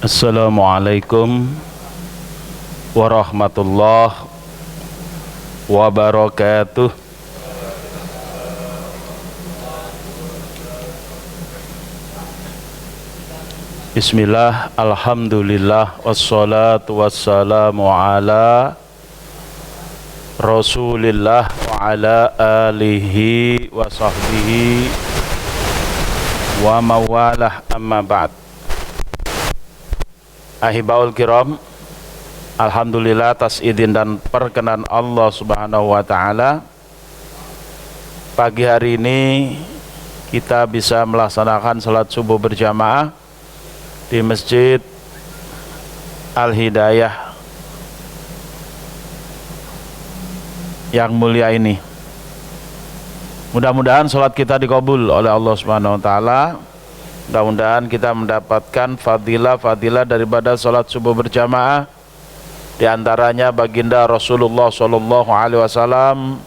Assalamualaikum warahmatullahi wabarakatuh. Bismillah, alhamdulillah, wassalatu wassalamu ala Rasulillah wa ala alihi wa sahbihi wa mawalah, amma ba'd. Ahibaul kiram, alhamdulillah atas izin dan perkenan Allah Subhanahu wa taala, pagi hari ini kita bisa melaksanakan salat subuh berjamaah di Masjid Al-Hidayah yang mulia ini. Mudah-mudahan salat kita dikabul oleh Allah Subhanahu wa taala. Mudah-mudahan kita mendapatkan fadilah daripada salat subuh berjamaah. Di antaranya baginda Rasulullah sallallahu alaihi wasallam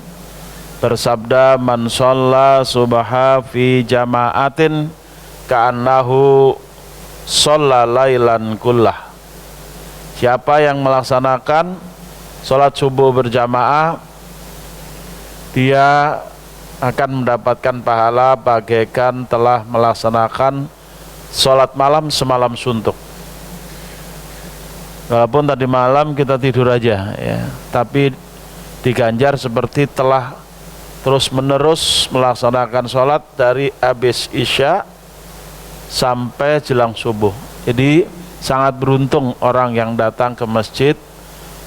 bersabda, "Man shalla subha fi jama'atin ka'annahu shalla lailan kullah." Siapa yang melaksanakan salat subuh berjamaah, dia akan mendapatkan pahala bagaikan telah melaksanakan sholat malam semalam suntuk. Walaupun tadi malam kita tidur aja ya, tapi diganjar seperti telah terus menerus melaksanakan sholat dari habis isya sampai jelang subuh. Jadi sangat beruntung orang yang datang ke masjid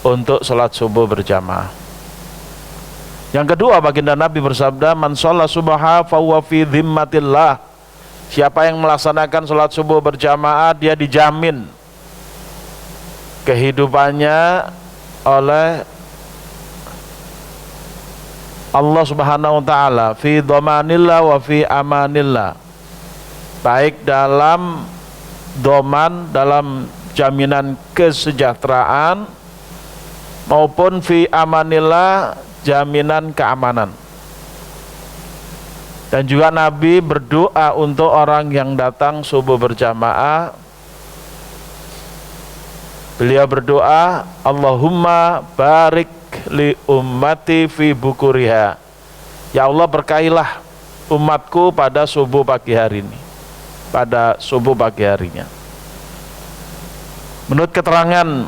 untuk sholat subuh berjamaah. Yang kedua, baginda Nabi bersabda, "Man shalla subha fa huwa fi dhimmatillah." Siapa yang melaksanakan salat subuh berjamaah, dia dijamin kehidupannya oleh Allah Subhanahu wa taala, fi dhamanillah wa fi amanillah. Baik dalam doman, dalam jaminan kesejahteraan, maupun fi amanillah, jaminan keamanan. Dan juga Nabi berdoa untuk orang yang datang subuh berjamaah. Beliau berdoa, "Allahumma barik li ummati fi bukuriha." Ya Allah, berkailah umatku pada subuh pagi hari ini, pada subuh pagi harinya. Menurut keterangan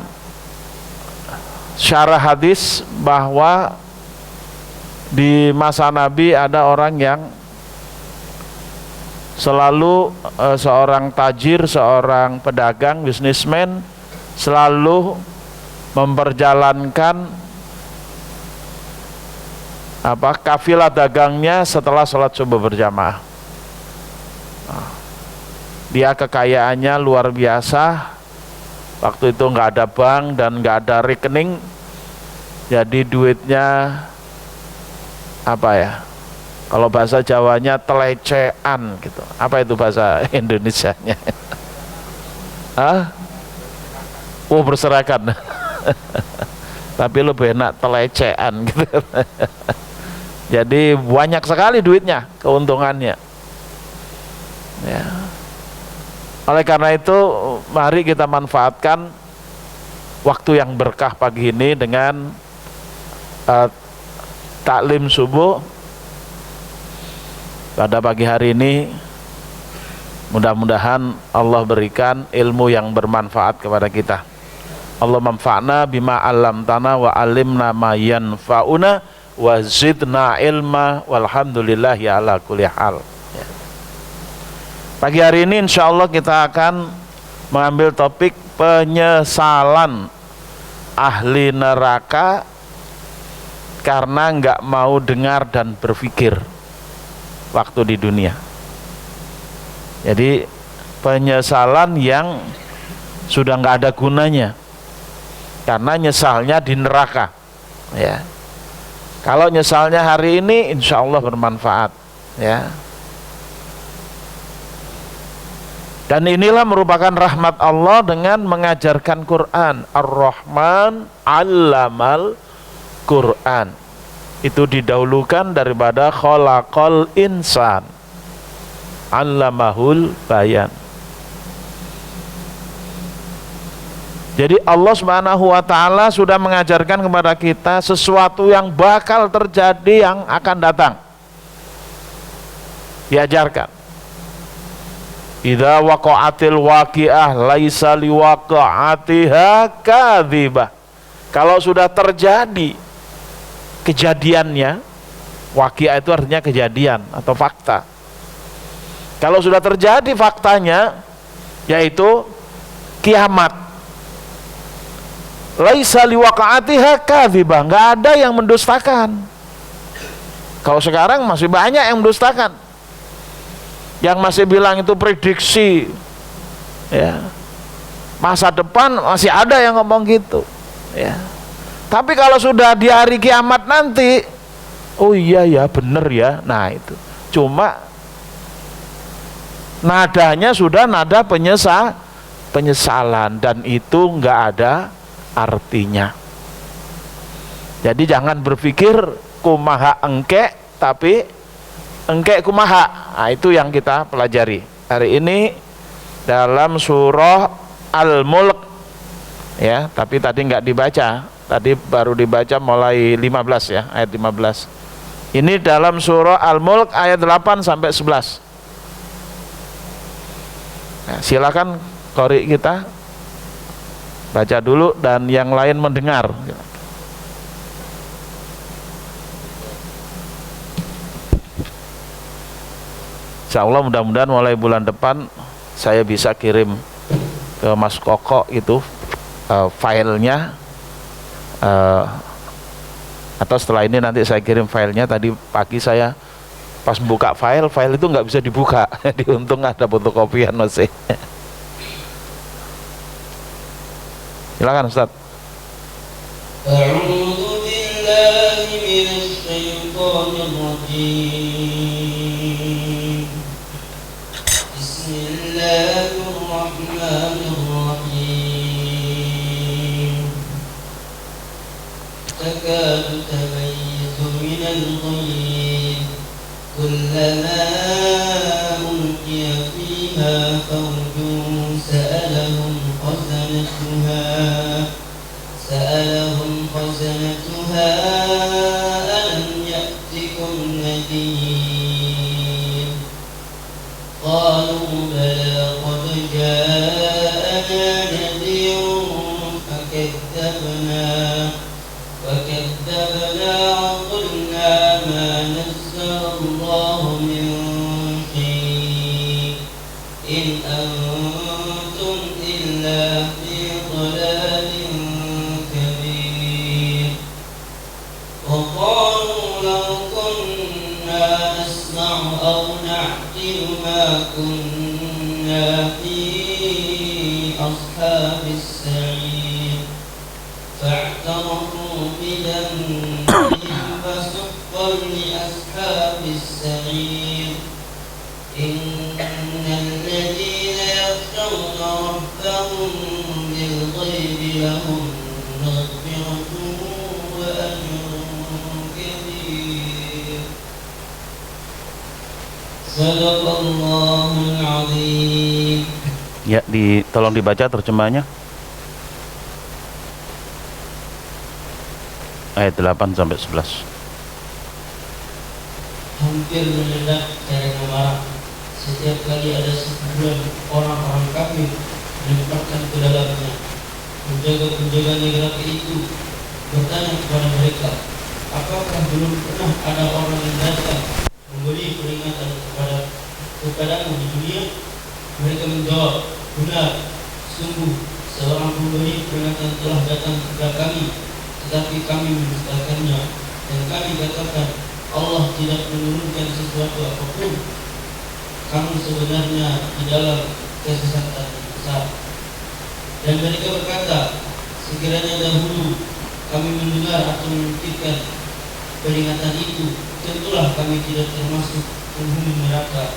syarah hadis bahwa di masa Nabi ada orang yang selalu seorang tajir, seorang pedagang, bisnismen, selalu memperjalankan kafilah dagangnya setelah sholat subuh berjamaah. Dia kekayaannya luar biasa. Waktu itu nggak ada bank dan nggak ada rekening, jadi duitnya kalau bahasa Jawanya telecean gitu. Apa itu bahasa Indonesianya? Berserakan. Tapi lebih enak telecean gitu. Jadi banyak sekali duitnya, keuntungannya ya. Oleh karena itu, mari kita manfaatkan waktu yang berkah pagi ini dengan taklim subuh pada pagi hari ini. Mudah-mudahan Allah berikan ilmu yang bermanfaat kepada kita. Allah manfa'na bima 'allamtana wa 'allimna ma yanfa'una wa zidna ilma walhamdulillahi ala kulli hal. Pagi hari ini insyaallah kita akan mengambil topik penyesalan ahli neraka karena nggak mau dengar dan berpikir waktu di dunia. Jadi penyesalan yang sudah nggak ada gunanya karena nyesalnya di neraka ya. Kalau nyesalnya hari ini insya Allah bermanfaat ya. Dan inilah merupakan rahmat Allah dengan mengajarkan Quran. Ar-Rahman 'allamal Quran. Itu didahulukan daripada khalaqal insan. 'allamahul bayan. Jadi Allah Subhanahu wa taala sudah mengajarkan kepada kita sesuatu yang bakal terjadi, yang akan datang. Diajarkan. Idza waqa'atil waqi'ah laisa liwaqa'atiha kadzibah. Kalau sudah terjadi kejadiannya, waqi'ah itu artinya kejadian atau fakta. Kalau sudah terjadi faktanya, yaitu kiamat, laisa liwaqa'atiha kadzibah, enggak ada yang mendustakan. Kalau sekarang masih banyak yang mendustakan, yang masih bilang itu prediksi, ya, masa depan masih ada yang ngomong gitu, ya. Tapi kalau sudah di hari kiamat nanti, oh iya ya, bener ya, nah itu cuma nadanya sudah nada penyesalan, dan itu enggak ada artinya. Jadi jangan berpikir kumaha engke, tapi engke kumaha. Nah, itu yang kita pelajari hari ini dalam surah Al-Mulk, ya. Tapi tadi nggak dibaca, tadi baru dibaca mulai 15, ya, ayat 15. Ini dalam surah Al-Mulk ayat 8 sampai 11. Nah, silakan qori kita baca dulu dan yang lain mendengar. Insya Allah mudah-mudahan mulai bulan depan saya bisa kirim ke Mas Koko itu filenya, atau setelah ini nanti saya kirim filenya. Tadi pagi saya pas buka file itu nggak bisa dibuka. Jadi untung ada fotokopian masih. Silakan Ustaz. A'udzu billahi minasy syaithanir rajim. Bismillahirrahmanirrahim. Takadu tamayyazu minal ghayb kullama ulqiya fiha fawjun sa'alahum خزنتها ألم يأتكم نذير قالوا بلى قد جاءنا نذير فكذبنا وقلنا ما نزل الله من شيء إن أنتم إلا في ضلال كبير وقالوا لو كنا نسمع أو نعقل ما كنا في أصحاب السعير فاعترفوا بذنبهم فسحقا لأصحاب السعير إن الذين يخشون ربهم بالغيب لهم مغفرة وأجر كبير صدق الله العظيم. Ya, tolong dibaca terjemahnya. Ayat 8 sampai 11. Hampir mendadak karena marah. Setiap kali ada sekumpulan orang-orang kafir dilemparkan ke dalamnya. Penjaga-penjaga negeri itu bertanya kepada mereka, apakah belum pernah ada orang yang datang memberi peringatan kepadamu di dunia? Mereka menjawab, benar, sungguh seorang pemberi peringatan telah datang kepada kami, tetapi kami mendustakannya, dan kami katakan Allah tidak menurunkan sesuatu apapun. Kamu sebenarnya di dalam kesesatan besar. Dan mereka berkata, sekiranya dahulu kami mendengar atau memikirkan peringatan itu, tentulah kami tidak termasuk penghuni neraka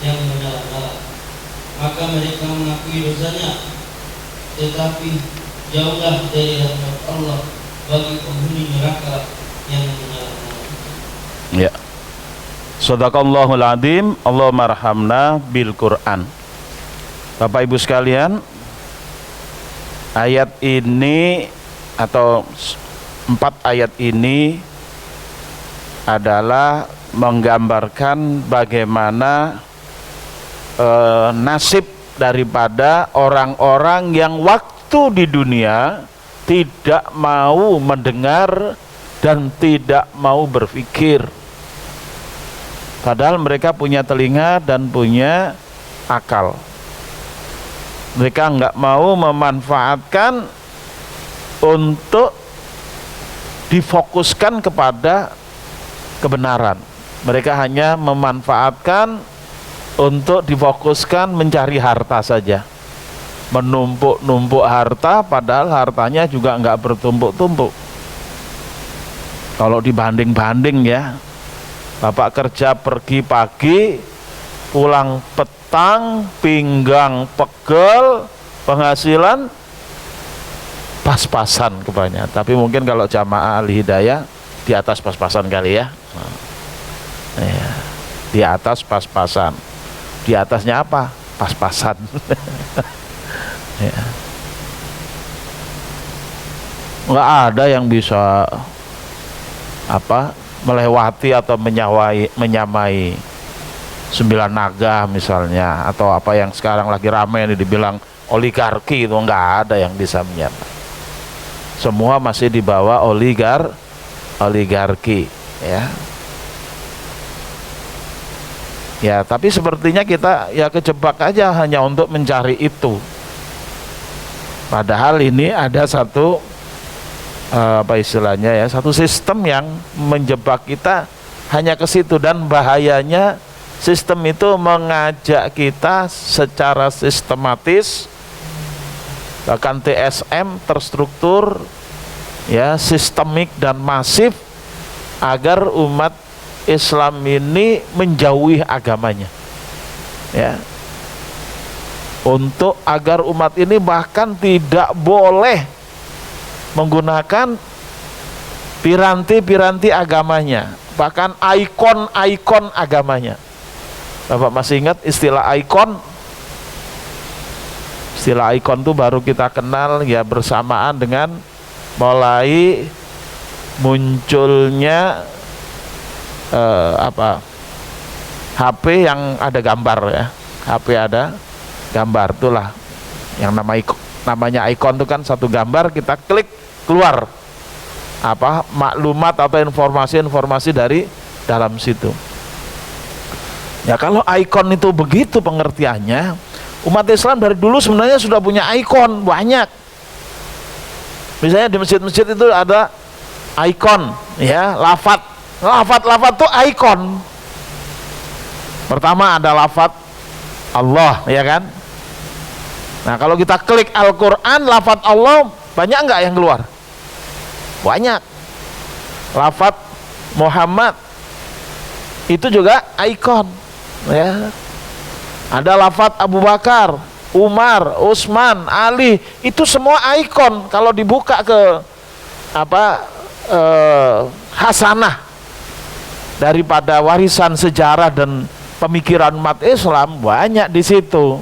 yang menyala-nyala. Maka mereka mengakui dosanya, tetapi jauhlah dari rahmat Allah bagi penghuni neraka yang menyala-nyala. Ya. Shadaqallahul adzim. Allahumma arhamna bil Quran. Bapak Ibu sekalian, ayat ini atau 4 ayat ini adalah menggambarkan bagaimana nasib daripada orang-orang yang waktu di dunia tidak mau mendengar dan tidak mau berpikir, padahal mereka punya telinga dan punya akal. Mereka nggak mau memanfaatkan untuk difokuskan kepada kebenaran. Mereka hanya memanfaatkan untuk difokuskan mencari harta saja, menumpuk-numpuk harta, padahal hartanya juga nggak bertumpuk-tumpuk. Kalau dibanding-banding ya, bapak kerja pergi pagi, pulang petang, pinggang pegel, penghasilan pas-pasan kebanyakan. Tapi mungkin kalau jamaah Al-Hidayah di atas pas-pasan kali ya. Ya, di atas pas-pasan. Di atasnya apa? Pas-pasan. Ya. Nggak ada yang bisa melewati atau menyamai 9 naga misalnya, atau apa yang sekarang lagi ramai ini dibilang oligarki, itu nggak ada yang bisa menyamai. Semua masih di bawah oligarki ya. Ya, tapi sepertinya kita ya kejebak aja hanya untuk mencari itu. Padahal ini ada satu satu sistem yang menjebak kita hanya ke situ, dan bahayanya sistem itu mengajak kita secara sistematis, bahkan TSM, terstruktur ya, sistemik dan masif, agar umat Islam ini menjauhi agamanya ya, untuk agar umat ini bahkan tidak boleh menggunakan piranti-piranti agamanya, bahkan ikon-ikon agamanya. Bapak masih ingat istilah ikon? Istilah ikon itu baru kita kenal ya bersamaan dengan mulai munculnya HP yang ada gambar ya. HP ada gambar, itulah yang namanya ikon itu kan satu gambar, kita klik keluar maklumat atau informasi-informasi dari dalam situ. Ya, kalau ikon itu begitu pengertiannya, umat Islam dari dulu sebenarnya sudah punya ikon banyak. Misalnya di masjid-masjid itu ada ikon ya, lafadz itu ikon. Pertama ada lafadz Allah ya kan. Nah, kalau kita klik Al-Quran, lafadz Allah banyak nggak yang keluar? Banyak. Lafadz Muhammad itu juga ikon ya. Ada lafadz Abu Bakar, Umar, Utsman, Ali, itu semua ikon. Kalau dibuka ke hasanah daripada warisan sejarah dan pemikiran umat Islam, banyak di situ.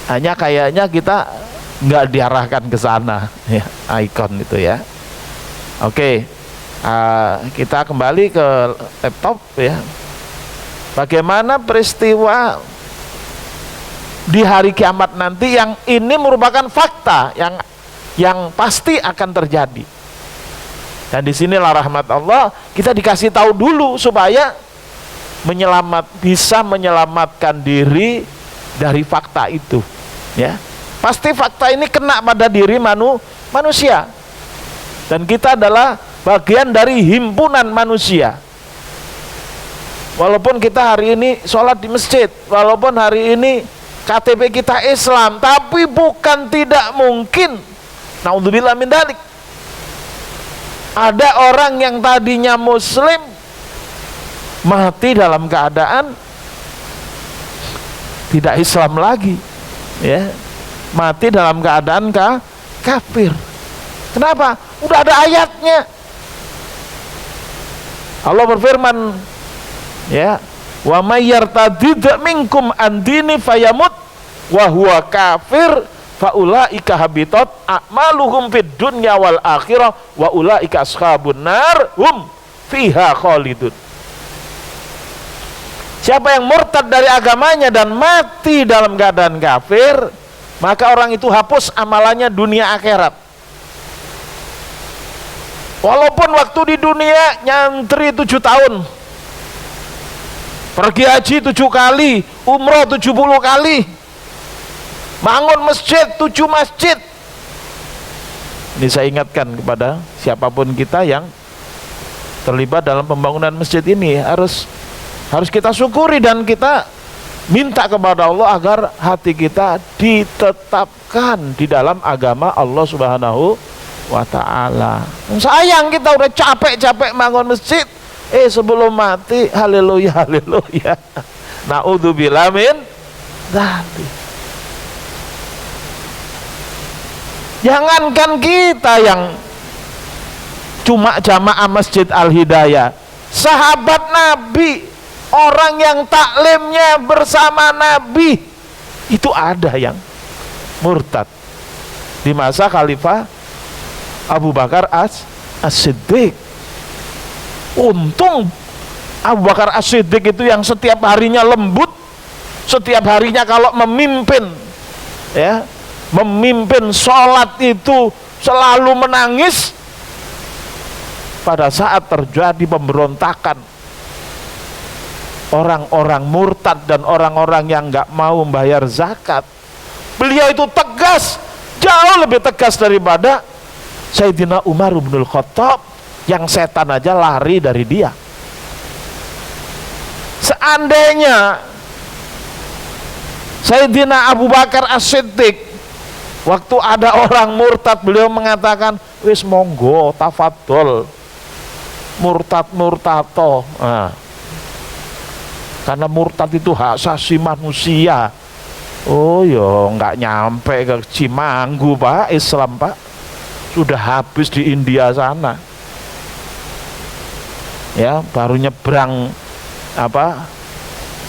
Hanya kayaknya kita nggak diarahkan ke sana ya, ikon itu ya. Oke, kita kembali ke laptop ya. Bagaimana peristiwa di hari kiamat nanti yang ini merupakan fakta yang pasti akan terjadi. Dan di sinilah rahmat Allah, kita dikasih tahu dulu supaya bisa menyelamatkan diri dari fakta itu ya. Pasti fakta ini kena pada diri manusia, dan kita adalah bagian dari himpunan manusia. Walaupun kita hari ini sholat di masjid, walaupun hari ini KTP kita Islam, tapi bukan tidak mungkin, naudzubillah min dzalik, ada orang yang tadinya muslim mati dalam keadaan tidak Islam lagi ya, mati dalam keadaan kafir. Kenapa? Udah ada ayatnya. Allah berfirman ya, wa may yartadid minkum an dini fayamut wa huwa kafir faulaika habitat a'maluhum fid dunya wal akhirah wa ulaika ashabun nar hum fiha khalidun. Siapa yang murtad dari agamanya dan mati dalam keadaan kafir, maka orang itu hapus amalannya dunia akhirat. Walaupun waktu di dunia nyantri 7 tahun, pergi haji 7 kali, umroh 70 kali, bangun masjid 7 masjid. Ini saya ingatkan kepada siapapun kita yang terlibat dalam pembangunan masjid ini, harus kita syukuri dan kita minta kepada Allah agar hati kita ditetapkan di dalam agama Allah Subhanahu wa ta'ala. Sayang kita udah capek-capek bangun masjid, sebelum mati haleluya haleluya, naudzubillah min dzalik. Jangankan kita yang cuma jamaah Masjid Al-Hidayah, sahabat Nabi, orang yang taklimnya bersama Nabi, itu ada yang murtad di masa Khalifah Abu Bakar As-Siddiq. Untung Abu Bakar As-Siddiq itu yang setiap harinya lembut, setiap harinya kalau memimpin, ya, memimpin sholat itu selalu menangis pada saat terjadi pemberontakan orang-orang murtad dan orang-orang yang nggak mau membayar zakat. Beliau itu tegas, jauh lebih tegas daripada Sayyidina Umar bin Khattab yang setan aja lari dari dia. Seandainya Sayyidina Abu Bakar As-Siddiq waktu ada orang murtad, beliau mengatakan, wis monggo tafadhol murtad-murtato. Karena murtad itu hak asasi manusia. Oh yo, nggak nyampe ke Cimanggu Pak, Islam Pak, sudah habis di India sana. Ya, baru nyebrang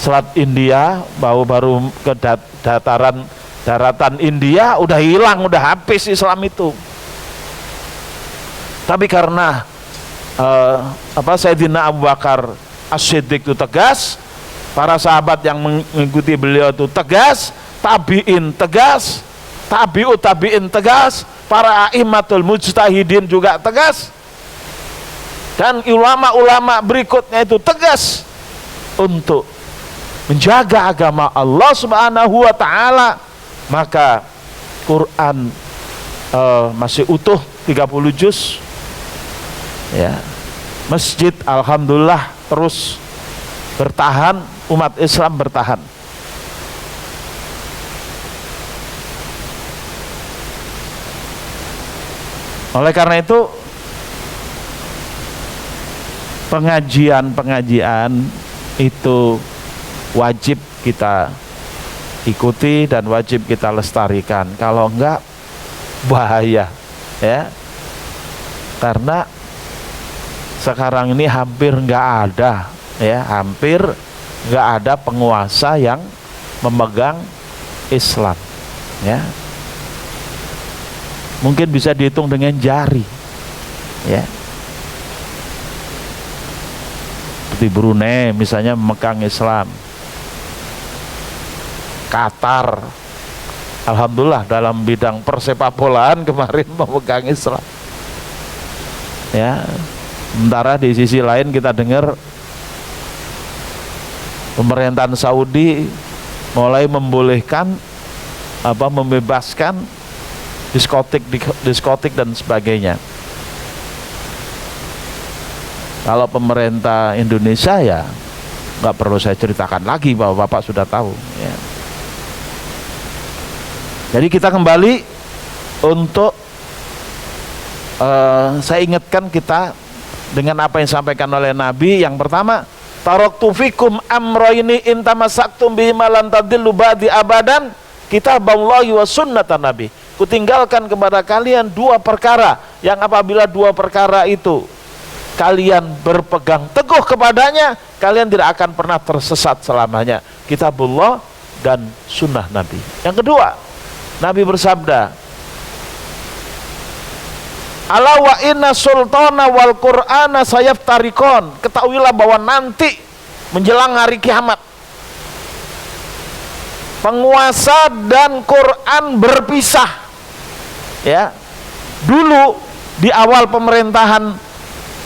Selat India, baru ke daratan India, udah hilang, udah habis Islam itu. Tapi karena Sayyidina Abu Bakar As-Siddiq itu tegas, para sahabat yang mengikuti beliau itu tegas, tabi'in tegas, tabi'ut tabi'in tegas, para a'immatul mujtahidin juga tegas, dan ulama-ulama berikutnya itu tegas untuk menjaga agama Allah Subhanahu wa ta'ala. Maka Quran masih utuh 30 juz, ya. Masjid alhamdulillah terus bertahan, umat Islam bertahan. Oleh karena itu pengajian itu wajib kita ikuti dan wajib kita lestarikan. Kalau enggak bahaya, ya. Karena sekarang ini hampir enggak ada, ya, hampir enggak ada penguasa yang memegang Islam, ya. Mungkin bisa dihitung dengan jari, ya. Seperti Brunei misalnya memegang Islam, Qatar alhamdulillah dalam bidang persepakbolaan kemarin memegang Islam, ya. Sementara di sisi lain kita dengar pemerintahan Saudi mulai membolehkan membebaskan diskotik dan sebagainya. Kalau pemerintah Indonesia ya nggak perlu saya ceritakan lagi, bahwa Bapak sudah tahu, ya. Jadi kita kembali untuk saya ingatkan kita dengan apa yang disampaikan oleh Nabi. Yang pertama, taraktu fikum amrayni in tamassaktum bihima lan tadillu ba'di abadan, kitaballahi wa sunnatan nabi. Kutinggalkan kepada kalian 2 perkara yang apabila 2 perkara itu kalian berpegang teguh kepadanya, kalian tidak akan pernah tersesat selamanya. Kitabullah dan sunnah Nabi. Yang kedua, Nabi bersabda, ala wa inna sultana wal qur'ana sayaftarikon. Ketahuilah bahwa nanti menjelang hari kiamat, penguasa dan Quran berpisah. Ya, dulu di awal pemerintahan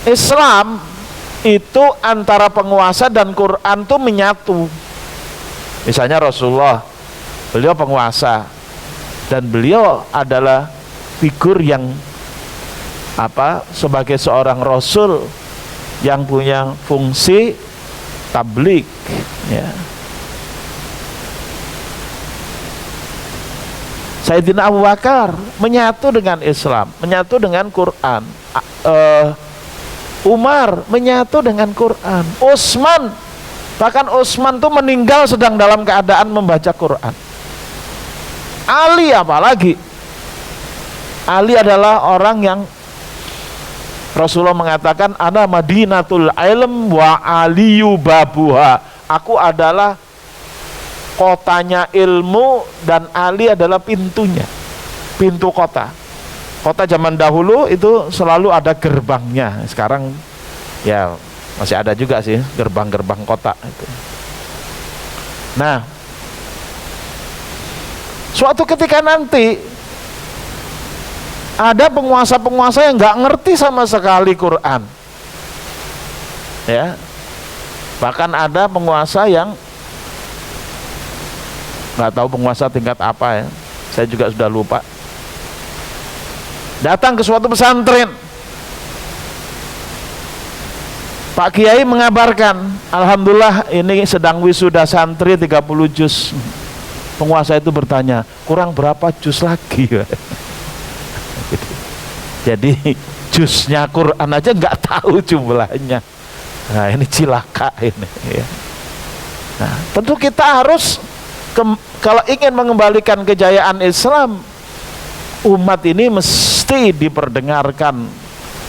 Islam itu antara penguasa dan Quran tuh menyatu. Misalnya Rasulullah, beliau penguasa dan beliau adalah figur yang sebagai seorang rasul yang punya fungsi tablik, ya. Sayyidina Abu Bakar menyatu dengan Islam, menyatu dengan Quran. Umar menyatu dengan Quran. Utsman, bahkan Utsman tuh meninggal sedang dalam keadaan membaca Quran. Ali apalagi, Ali adalah orang yang Rasulullah mengatakan ana madinatul ilm wa aliyu babuha. Aku adalah kotanya ilmu dan Ali adalah pintunya, pintu kota. Kota zaman dahulu itu selalu ada gerbangnya. Sekarang ya masih ada juga sih gerbang-gerbang kota itu. Nah, suatu ketika nanti ada penguasa-penguasa yang nggak ngerti sama sekali Quran, ya. Bahkan ada penguasa yang nggak tahu penguasa tingkat apa, ya. Saya juga sudah lupa. Datang ke suatu pesantren, Pak Kiai mengabarkan, alhamdulillah ini sedang wisuda santri 30 juz. Penguasa itu bertanya, kurang berapa juz lagi? Jadi juznya Quran aja nggak tahu jumlahnya. Nah ini cilaka ini, ya. Nah, tentu kita harus kalau ingin mengembalikan kejayaan Islam, umat ini mesti diperdengarkan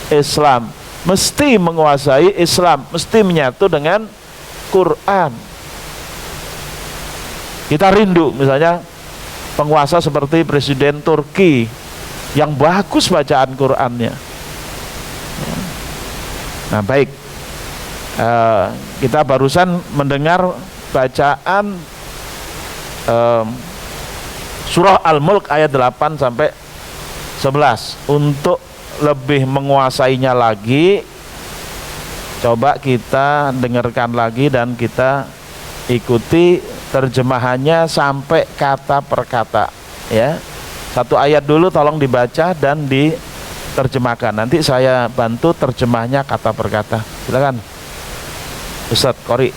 Islam, mesti menguasai Islam, mesti menyatu dengan Quran. Kita rindu misalnya penguasa seperti Presiden Turki yang bagus bacaan Qurannya. Nah baik, kita barusan mendengar bacaan surah Al-Mulk ayat 8 sampai 11. Untuk lebih menguasainya lagi, coba kita dengarkan lagi dan kita ikuti terjemahannya sampai kata per kata, ya. Satu ayat dulu tolong dibaca dan diterjemahkan. Nanti saya bantu terjemahnya kata per kata. Silakan Ustadz Qori.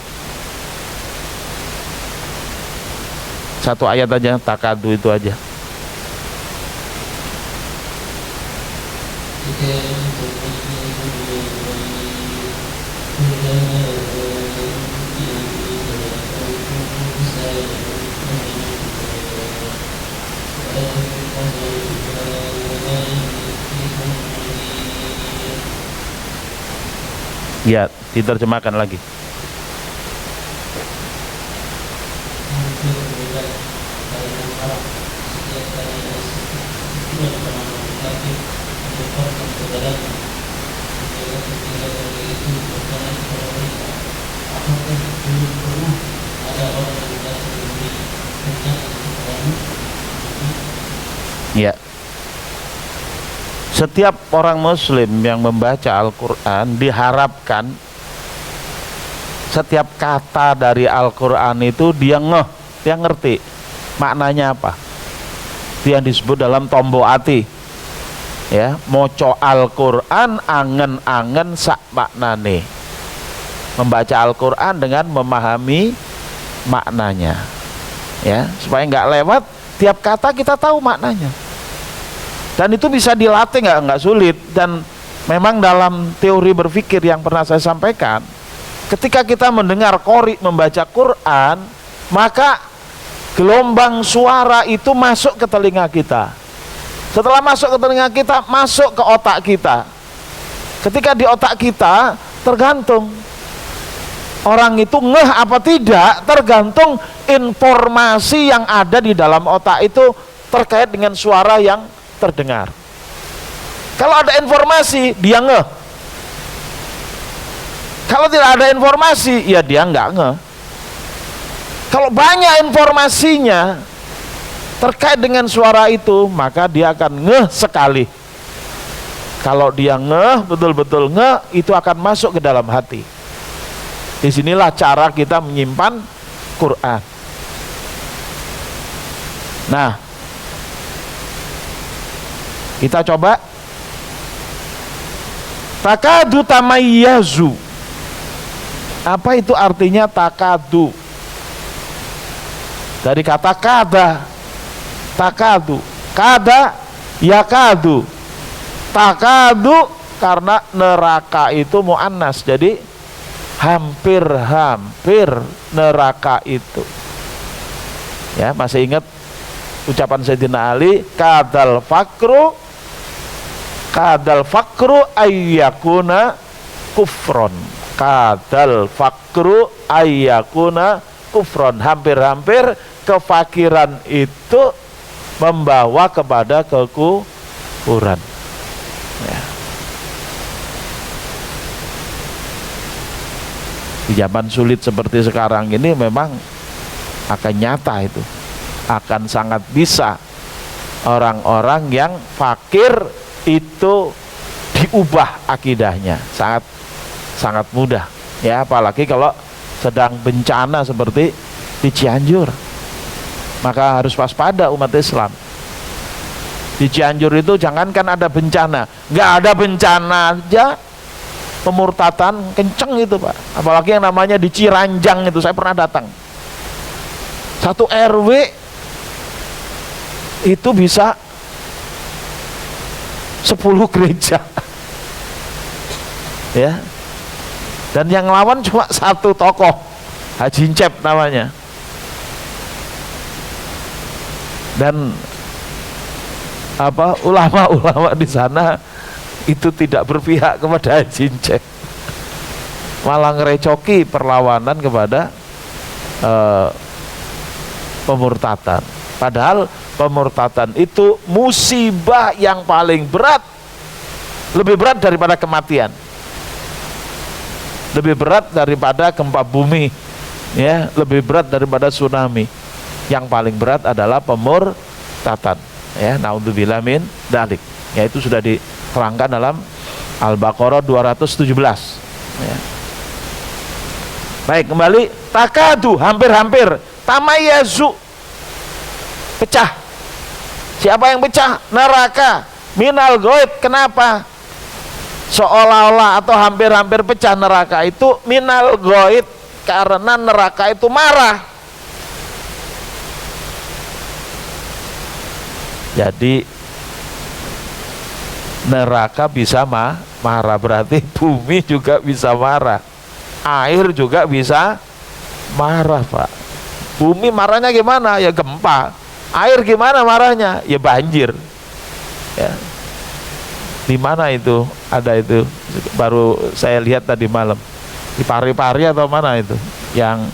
Satu ayat aja, takadu itu aja. Ya, diterjemahkan lagi. Ya. Setiap orang muslim yang membaca Al-Quran diharapkan setiap kata dari Al-Quran itu dia dia ngerti maknanya apa. Itu yang disebut dalam tombo ati, ya, moco Al-Quran angen-angen sak maknane. Membaca Al-Quran dengan memahami maknanya, ya, supaya nggak lewat, tiap kata kita tahu maknanya. Dan itu bisa dilatih, nggak sulit. Dan memang dalam teori berpikir yang pernah saya sampaikan, ketika kita mendengar qori membaca Quran, maka gelombang suara itu masuk ke telinga kita. Setelah masuk ke telinga kita, masuk ke otak kita. Ketika di otak kita, tergantung orang itu ngeh apa tidak, tergantung informasi yang ada di dalam otak itu terkait dengan suara yang terdengar. Kalau ada informasi, dia ngeh. Kalau tidak ada informasi, ya dia nggak ngeh. Kalau banyak informasinya terkait dengan suara itu, maka dia akan ngeh sekali. Kalau dia ngeh, betul-betul ngeh, itu akan masuk ke dalam hati. Disinilah cara kita menyimpan Quran. Nah, kita coba. Takadu tamayyazu. Apa itu artinya takadu? Dari kata kada. Takadu. Kada yakadu. Takadu karena neraka itu muannas, jadi hampir-hampir neraka itu. Ya, masih ingat ucapan Sayyidina Ali, kadal fakru ayyakuna kufron. Kadal fakru ayyakuna kufron. Hampir-hampir kefakiran itu membawa kepada kekufuran. Ya. Di zaman sulit seperti sekarang ini memang akan nyata itu, akan sangat bisa orang-orang yang fakir itu diubah akidahnya, sangat mudah ya, apalagi kalau sedang bencana seperti di Cianjur. Maka harus waspada umat Islam. Di Cianjur itu jangankan ada bencana, nggak ada bencana aja pemurtatan kenceng itu Pak. Apalagi yang namanya di Ciranjang itu, saya pernah datang. Satu RW itu bisa 10 gereja. Ya. Dan yang lawan cuma satu tokoh, Haji Incep namanya. Dan ulama-ulama di sana itu tidak berpihak kepada Haji Incep, malah ngerecoki perlawanan kepada pemurtatan. Padahal pemurtatan itu musibah yang paling berat, lebih berat daripada kematian, lebih berat daripada gempa bumi, ya, lebih berat daripada tsunami. Yang paling berat adalah pemurtatan, ya, naudzubillah min dzalik. Ya, itu sudah diterangkan dalam Al-Baqarah 217. Ya. Baik, kembali. Takadu, hampir-hampir. Tamayyazu, pecah. Siapa yang pecah? Neraka. Minal ghaib. Kenapa? Seolah-olah atau hampir-hampir pecah neraka itu minal ghaib, karena neraka itu marah. Jadi neraka bisa marah, berarti bumi juga bisa marah, air juga bisa marah Pak. Bumi marahnya gimana? Ya gempa. Air gimana marahnya? Ya banjir. Ya. Di mana itu? Ada itu, baru saya lihat tadi malam. Di Pari-Pari atau mana itu? Yang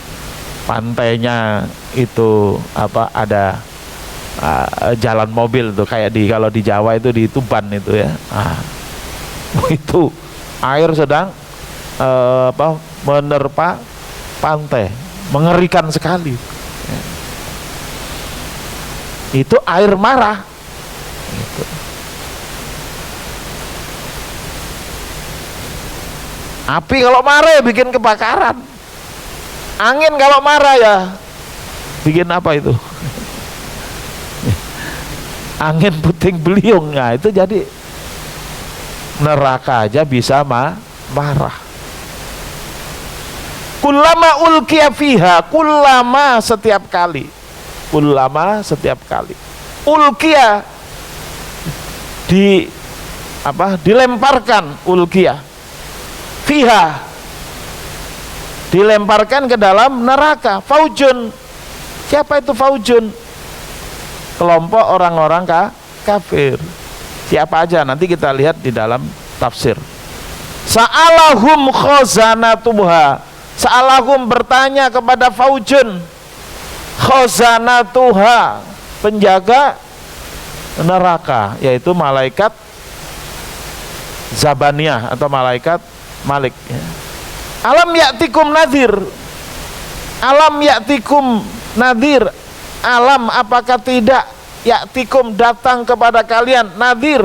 pantainya itu ada jalan mobil tuh, kayak kalau di Jawa itu di Tuban itu ya. Itu air sedang menerpa pantai, mengerikan sekali. Ya. Itu air marah. Gitu. Api kalau marah ya bikin kebakaran. Angin kalau marah ya bikin apa itu? Angin puting beliung. Nah, itu jadi neraka aja bisa marah. Kullama ulqiya fiha, kullama setiap kali. Kullama setiap kali. Ulqiya dilemparkan, ulqiya fiha, dilemparkan ke dalam neraka. Faujun. Siapa itu faujun? Kelompok orang-orang kafir. Siapa aja? Nanti kita lihat di dalam tafsir. Sa'alahum khazanatuha. Sa'alahum bertanya kepada faujun. Khazanatuha, penjaga neraka, yaitu malaikat Zabaniyah atau malaikat Malik, ya. Alam ya'tikum nadhir, alam ya'tikum nadhir, alam apakah tidak ya'tikum datang kepada kalian nadhir.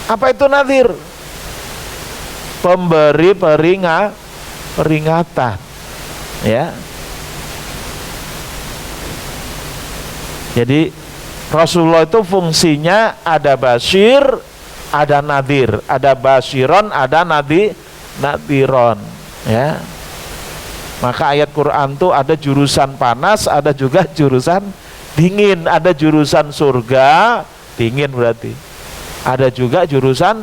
Apa itu nadhir? Pemberi peringatan, ya. Jadi Rasulullah itu fungsinya ada basyir, ada nadhir, ada basyiron, ada nadhiron, ya. Maka ayat Quran tuh ada jurusan panas, ada juga jurusan dingin, ada jurusan surga, dingin berarti. Ada juga jurusan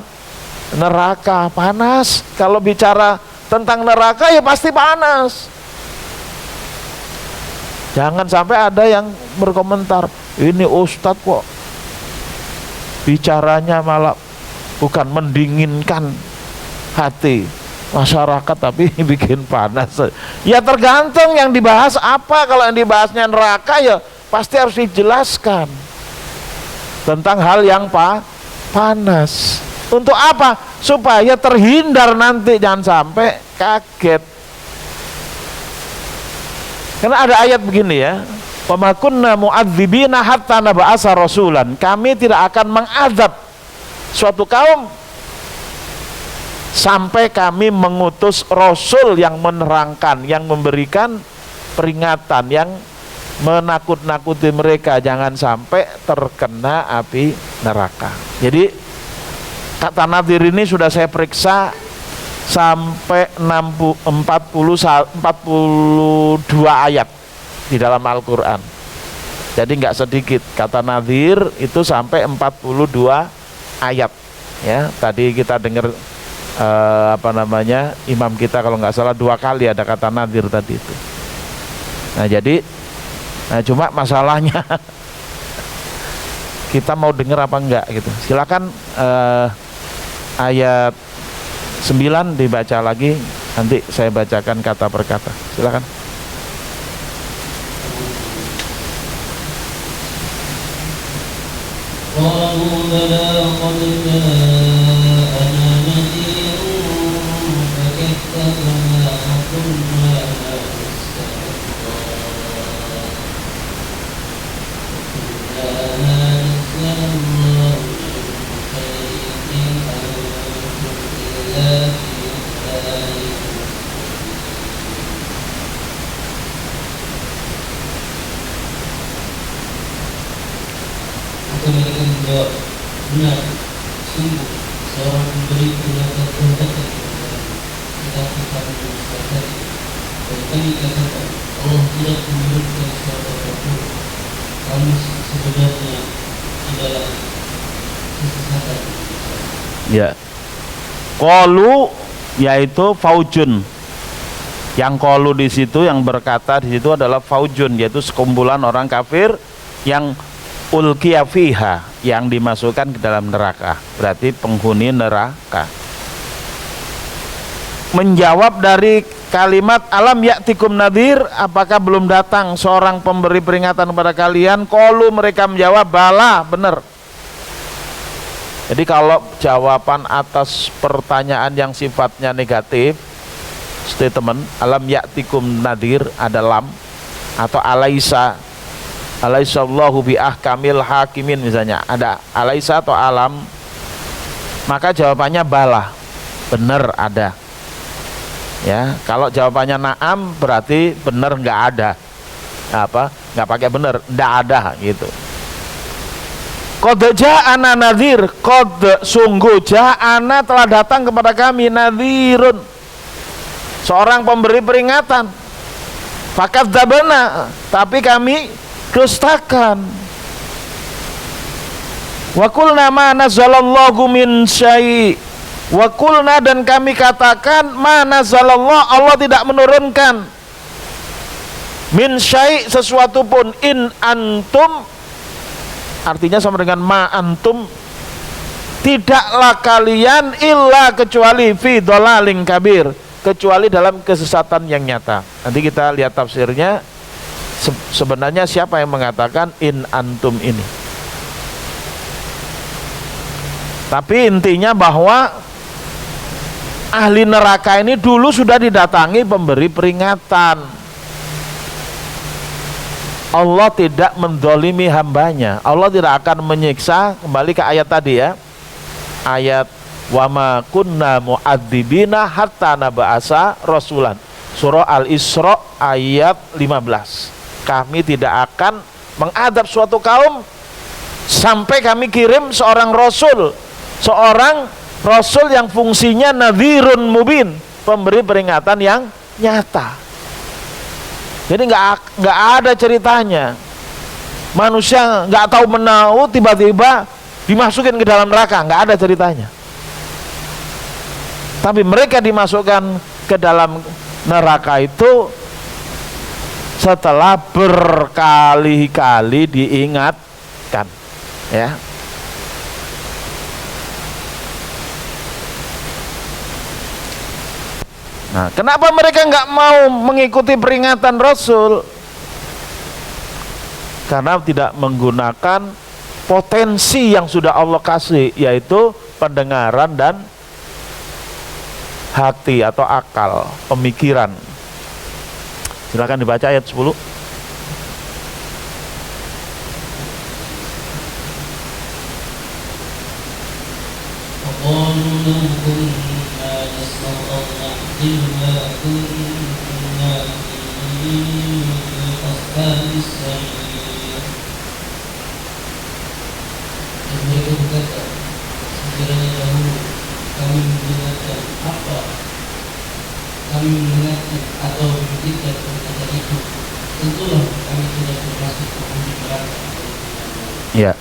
neraka, panas. Kalau bicara tentang neraka ya pasti panas. Jangan sampai ada yang berkomentar, ini ustadz kok bicaranya malah bukan mendinginkan hati masyarakat tapi bikin panas. Ya tergantung yang dibahas apa. Kalau yang dibahasnya neraka ya pasti harus dijelaskan tentang hal yang panas. Untuk apa? Supaya terhindar nanti, jangan sampai kaget. Karena ada ayat begini, ya, wa ma kunna mu'adzibina hatta nab'atsa rasulan. Kami tidak akan mengazab suatu kaum sampai kami mengutus rasul yang menerangkan, yang memberikan peringatan, yang menakut-nakuti mereka jangan sampai terkena api neraka. Jadi kata nadhir ini sudah saya periksa sampai 42 ayat di dalam Al-Quran. Jadi nggak sedikit, kata nadhir itu sampai 42 ayat, ya. Tadi kita dengar imam kita kalau nggak salah 2 kali ada kata nadhir tadi itu. Nah jadi cuma masalahnya kita mau dengar apa enggak gitu. Silakan ayat 9 dibaca lagi, nanti saya bacakan kata per kata. Silakan. قالوا بلى قد جاءنا نذير فكذبنا وقلنا لا نستغفر الله mereka menjawab, benar, sungguh seorang pemberi peringatan terdekat tetapi kami mendustakan dan kami katakan Allah tidak memberikan suatu apapun. Kami sebenarnya di dalam kesesatan. Ya, qalu yaitu faujun. Yang qalu di situ, yang berkata di situ adalah faujun, yaitu sekumpulan orang kafir yang ulqiya fiha, yang dimasukkan ke dalam neraka, berarti penghuni neraka. Menjawab dari kalimat alam ya'tikum nadhir, apakah belum datang seorang pemberi peringatan kepada kalian? Qalu, mereka menjawab, bala, benar. Jadi kalau jawaban atas pertanyaan yang sifatnya negatif, statement alam ya'tikum nadhir ada lam, atau alaisallahu bi ahkamil hakimin misalnya, ada alaisa atau alam, maka jawabannya bala, benar ada. Ya, kalau jawabannya naam berarti benar nggak ada. Nggak pakai benar, nggak ada gitu. Qad ja'ana nadhir, qad sungguh ja'ana telah datang kepada kami nadhirun, seorang pemberi peringatan. Fakadzabna, tapi kami dustakan. Wa qulna ma nazzalallahu min syai'. Wa qulna, dan kami katakan ma nazzalallahu, Allah tidak menurunkan min syai', sesuatu pun. In antum, artinya sama dengan ma antum, tidaklah kalian illa kecuali fi dhalalin kabir, kecuali dalam kesesatan yang nyata. Nanti kita lihat tafsirnya. Sebenarnya siapa yang mengatakan in antum ini? Tapi intinya bahwa ahli neraka ini dulu sudah didatangi pemberi peringatan. Allah tidak mendolimi hambanya. Allah tidak akan menyiksa. Kembali ke ayat tadi ya, ayat wa ma kunna mu'adzibina hatta naba'asa rasulan, surah Al-Isra ayat 15. Kami tidak akan mengadab suatu kaum sampai kami kirim seorang rasul yang fungsinya nadhirun mubin, pemberi peringatan yang nyata. Jadi nggak ada ceritanya manusia nggak tahu menau tiba-tiba dimasukin ke dalam neraka, nggak ada ceritanya. Tapi mereka dimasukkan ke dalam neraka itu setelah berkali-kali diingatkan, ya. Nah, kenapa mereka nggak mau mengikuti peringatan Rasul? Karena tidak menggunakan potensi yang sudah Allah kasih, yaitu pendengaran dan hati atau akal, pemikiran. Silakan dibaca ayat 10. Mereka berkata, sekiranya dahulu kami mendengarkan atau membuktikan perkataan itu, tentulah kami tidak termasuk penghuni neraka. Ya.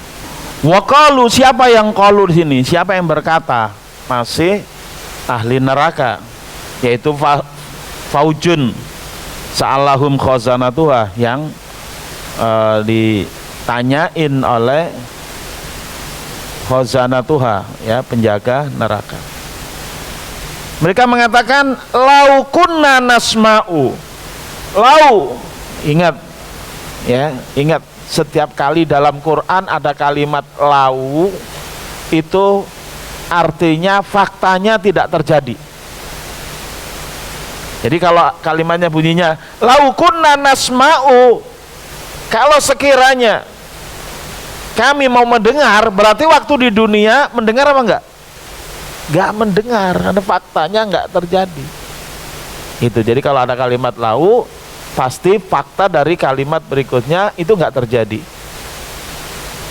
Waqalu, siapa yang qalu di sini? Siapa yang berkata? Masih ahli neraka, yaitu faujun sa'alahum khazanatuha, yang ditanyain oleh khazanatuha, ya, penjaga neraka. Mereka mengatakan lau kunna nasma'u. Lau, ingat ya, ingat setiap kali dalam Quran ada kalimat lau, itu artinya faktanya tidak terjadi. Jadi kalau kalimatnya bunyinya lau kunna nasma'u, kalau sekiranya kami mau mendengar, berarti waktu di dunia mendengar apa enggak? Enggak mendengar, ada faktanya enggak terjadi. Itu. Jadi kalau ada kalimat lau, pasti fakta dari kalimat berikutnya itu enggak terjadi.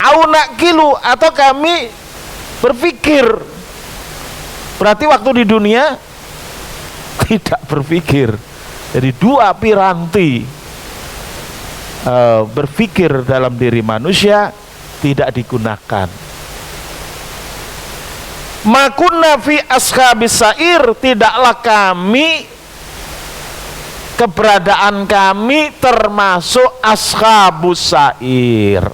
Au nakilu, atau kami berpikir, berarti waktu di dunia tidak berpikir. Jadi dua piranti berpikir dalam diri manusia tidak digunakan. Makunna fi ashabis sa'ir, tidaklah kami, keberadaan kami termasuk ashabus sa'ir.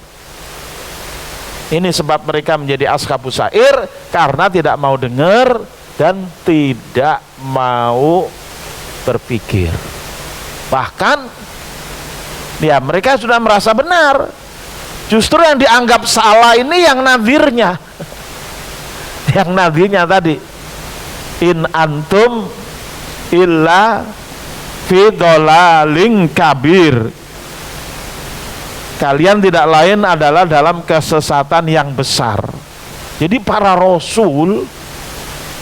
Ini sebab mereka menjadi ashabus sa'ir, karena tidak mau dengar dan tidak mau berpikir. Bahkan ya mereka sudah merasa benar. Justru yang dianggap salah ini yang nadhirnya. Yang nadhirnya tadi, in antum illa fi dhalaling kabir. Kalian tidak lain adalah dalam kesesatan yang besar. Jadi para rasul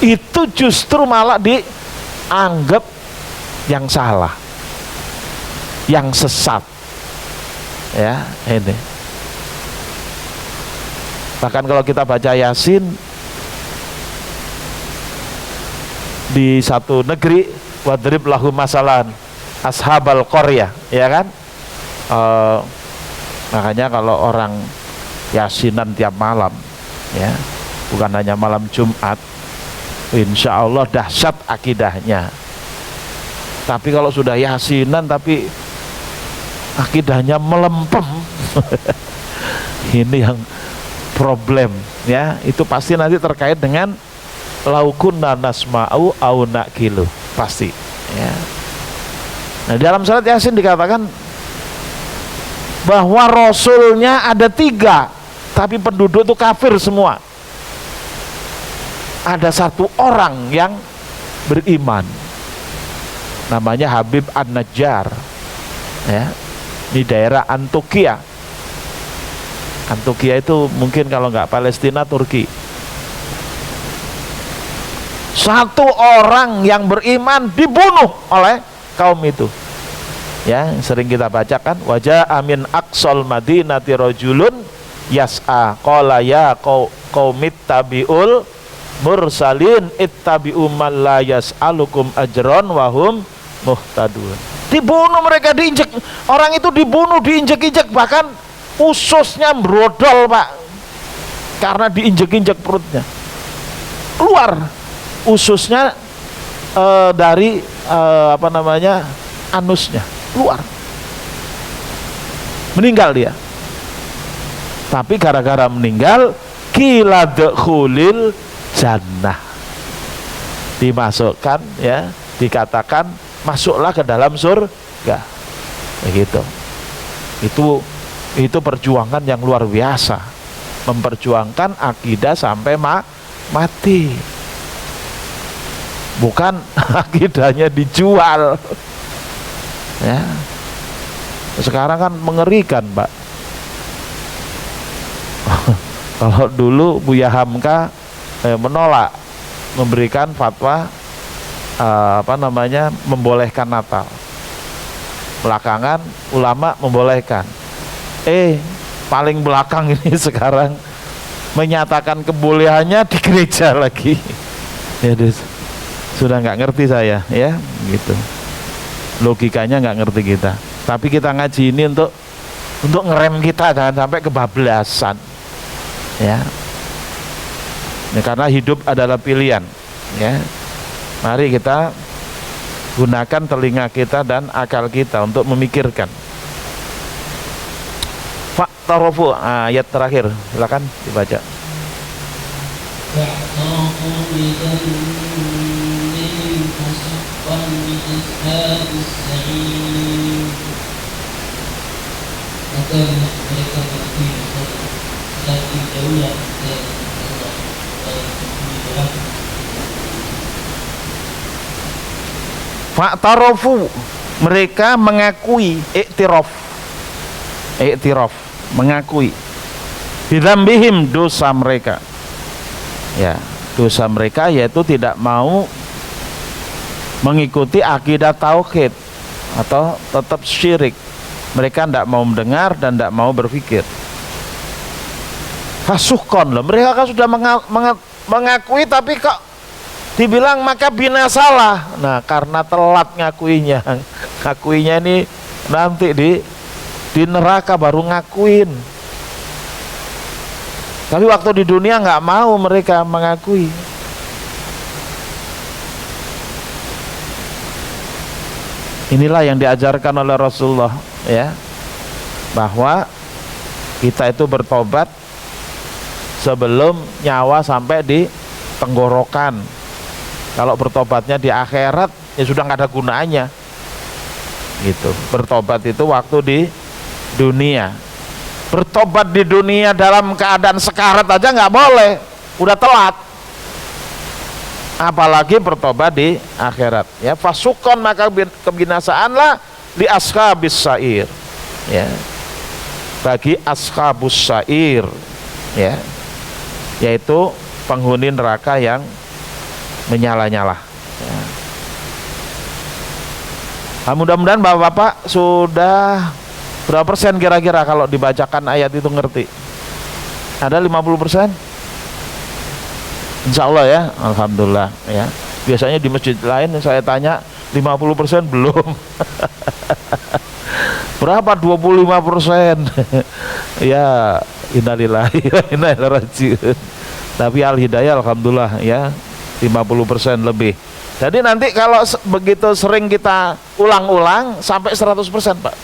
itu justru malah dianggap yang salah, yang sesat. Ya, ini. Bahkan kalau kita baca Yasin di satu negeri, wadrib lahu masalan ashabal qaryah, ya kan? Makanya kalau orang Yasinan tiap malam, ya, bukan hanya malam Jumat, insya Allah dahsyat akidahnya. Tapi kalau sudah Yasinan tapi akidahnya melempem, ini yang problem, ya. Itu pasti nanti terkait dengan laukunna nasma'u au nakilu, pasti, ya. Nah, dalam surat Yasin dikatakan bahwa rasulnya ada 3, tapi penduduk itu kafir semua. ada satu orang yang beriman, namanya Habib An-Najjar, ya, di daerah Antokia. Antokia itu mungkin kalau nggak Palestina, Turki. Satu orang yang beriman dibunuh oleh kaum itu. Ya, sering kita bacakan, wajah amin aqsal madinati rajulun yas'a qala ya qaumit tabiul mursalin ittabi'u man la yas'alukum ajron wahum muhtadun. Dibunuh mereka, diinjek. Orang itu dibunuh, diinjek-injek, bahkan ususnya brodol, Pak, karena diinjek-injek perutnya. Keluar ususnya dari anusnya, keluar. Meninggal dia. Tapi gara-gara meninggal, kila dekhulil jannah, dimasukkan, ya, dikatakan masuklah ke dalam surga. Begitu. Itu perjuangan yang luar biasa, memperjuangkan akidah sampai mati. Bukan akidahnya dijual. Ya. Sekarang kan mengerikan, Pak. Kalau dulu Buya Hamka menolak memberikan fatwa membolehkan Natal. Belakangan ulama membolehkan. Paling belakang ini sekarang menyatakan kebolehannya di gereja lagi. Ya, sudah nggak ngerti saya, ya, gitu. Logikanya nggak ngerti kita. Tapi kita ngaji ini untuk ngerem kita jangan sampai kebablasan, ya. Karena hidup adalah pilihan, ya. Mari kita gunakan telinga kita dan akal kita untuk memikirkan. Fa'tarafu, ayat terakhir, silakan dibaca. Maka mereka mengakui tapi jauhlah dari Allah dan Fa'tarafu, mereka mengakui, iktiraf, mengakui bidzambihim, dosa mereka. Ya, dosa mereka yaitu tidak mau mengikuti akidah tauhid atau tetap syirik. Mereka tidak mau mendengar dan tidak mau berpikir. Fasuhkon loh, mereka kan sudah mengakui tapi kok dibilang maka binasalah. Nah, karena telat ngakuinya ini nanti di neraka baru ngakuin. Tapi waktu di dunia nggak mau mereka mengakui. Inilah yang diajarkan oleh Rasulullah, ya, bahwa kita itu bertobat sebelum nyawa sampai di tenggorokan. Kalau bertobatnya di akhirat, ya sudah nggak ada gunanya. Gitu. Bertobat itu waktu di dunia. Bertobat di dunia dalam keadaan sekarat aja nggak boleh, udah telat. Apalagi bertobat di akhirat, ya. Fasukon, maka kebinasaanlah li ashabis sa'ir, ya, bagi ashabus sa'ir, ya, yaitu penghuni neraka yang menyala-nyala, ya. Nah, mudah-mudahan bapak-bapak sudah berapa persen kira-kira kalau dibacakan ayat itu ngerti? Ada 50%? Insya Allah, ya, alhamdulillah, ya. Biasanya di masjid lain saya tanya 50% belum. Berapa? 25%. Ya, innalillahi wa inna ilaihi raji'un. Tapi al-hidayah alhamdulillah, ya, 50% lebih. Jadi nanti kalau begitu sering kita ulang-ulang sampai 100%, Pak.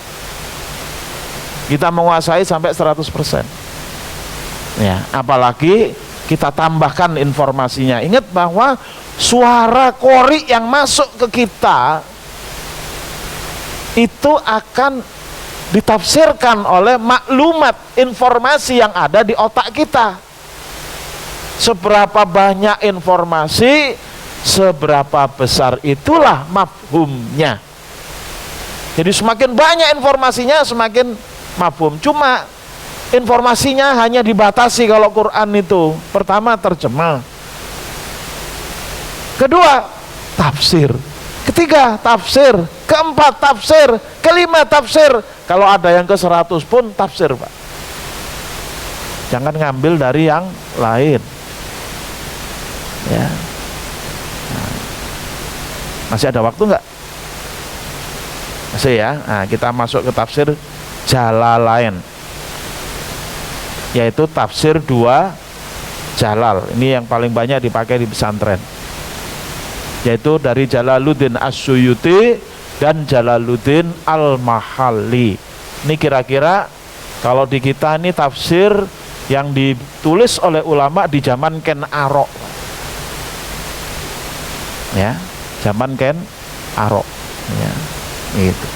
Kita menguasai sampai 100%. Ya, apalagi kita tambahkan informasinya. Ingat bahwa suara qori yang masuk ke kita itu akan ditafsirkan oleh maklumat informasi yang ada di otak kita. seberapa banyak informasi, seberapa besar itulah mafhumnya. Jadi semakin banyak informasinya, semakin mafhum. Cuma informasinya hanya dibatasi kalau Quran itu. Pertama, terjemah. Kedua, tafsir. Ketiga, tafsir. Keempat, tafsir. Kelima, tafsir. Kalau ada yang ke 100 pun tafsir, Pak. Jangan ngambil dari yang lain. Ya. Nah, masih ada waktu nggak? Masih ya. Nah, kita masuk ke tafsir Jalalain, yaitu tafsir 2 Jalal. Ini yang paling banyak dipakai di pesantren, yaitu dari Jalaluddin As-Suyuti dan Jalaluddin Al-Mahalli. Ini kira-kira kalau di kita ini tafsir yang ditulis oleh ulama di zaman Ken Arok. Ya, zaman Ken Arok. Ya, itu.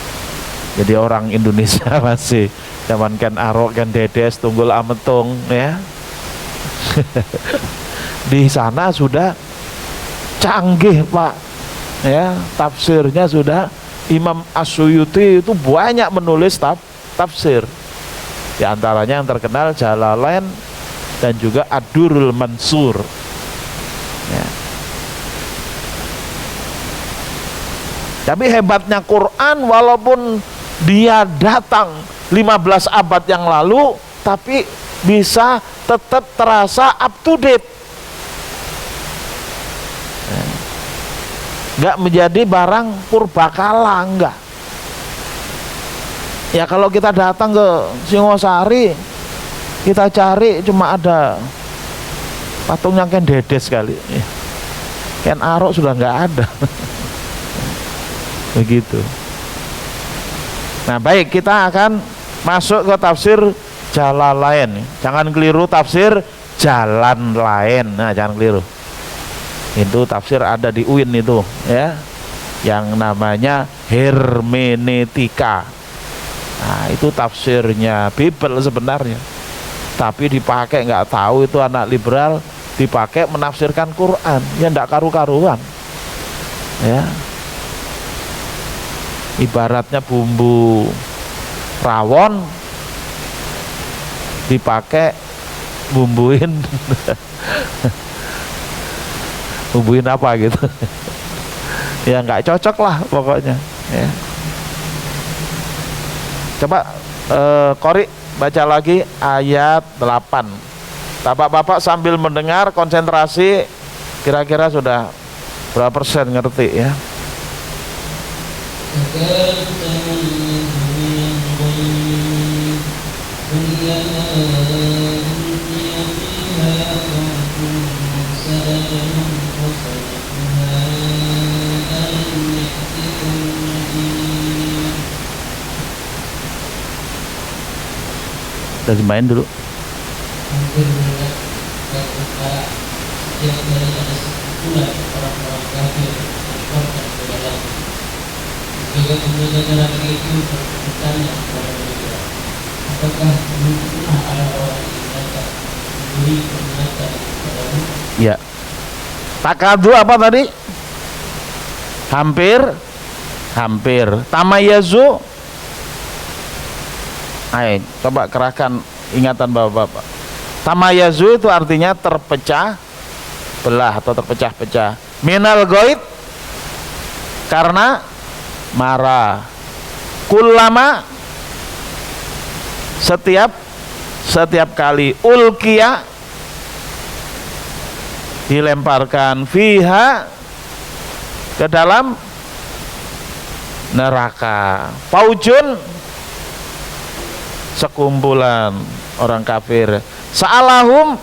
Jadi orang Indonesia masih zaman Ken Arok, Ken Dedes, Tunggul Ametung, ya. Di sana sudah canggih, Pak. Ya, tafsirnya sudah. Imam As-Suyuti itu banyak menulis tafsir. Di antaranya yang terkenal Jalalain dan juga Ad-Durrul Mansur. Ya. Tapi hebatnya Quran, walaupun dia datang 15 abad yang lalu, tapi bisa tetap terasa up to date. Enggak menjadi barang purbakala, enggak. Ya kalau kita datang ke Singosari, kita cari cuma ada patungnya Ken Dedes kali. Ken Arok sudah enggak ada. Begitu. Nah, baik, kita akan masuk ke tafsir Jalalain. Jangan keliru tafsir jalan lain. Nah, jangan keliru. Itu tafsir ada di UIN itu, ya. Yang namanya hermeneutika. Nah, itu tafsirnya Bible sebenarnya. Tapi dipakai nggak tahu itu anak liberal, dipakai menafsirkan Quran. Ya enggak karu-karuan. Ya. Ibaratnya bumbu rawon dipakai bumbuin bumbuin apa gitu. Ya nggak cocok lah pokoknya, ya. Coba Qori baca lagi ayat 8. Bapak-bapak sambil mendengar konsentrasi, kira-kira sudah berapa persen ngerti, ya? Kita main dulu. Hampir mendengar dan perkara setiap dari ada sekumpulan orang-orang kafir dilemparkan ke dalam. Juga penjaga neraka itu bertanya kepada mereka, apakah belum pernah ada orang yang datang memberi peringatan kepadamu? Ya. Takadu apa tadi? Hampir. Tamayazu. Ayo, coba kerahkan ingatan bapak-bapak. Tamayazu itu artinya terpecah belah atau terpecah-pecah. Minal goib, karena marah. Kullama, setiap kali. Ulkiya, dilemparkan. Fiha, ke dalam neraka. Faujun, sekumpulan orang kafir. Sa'alahum,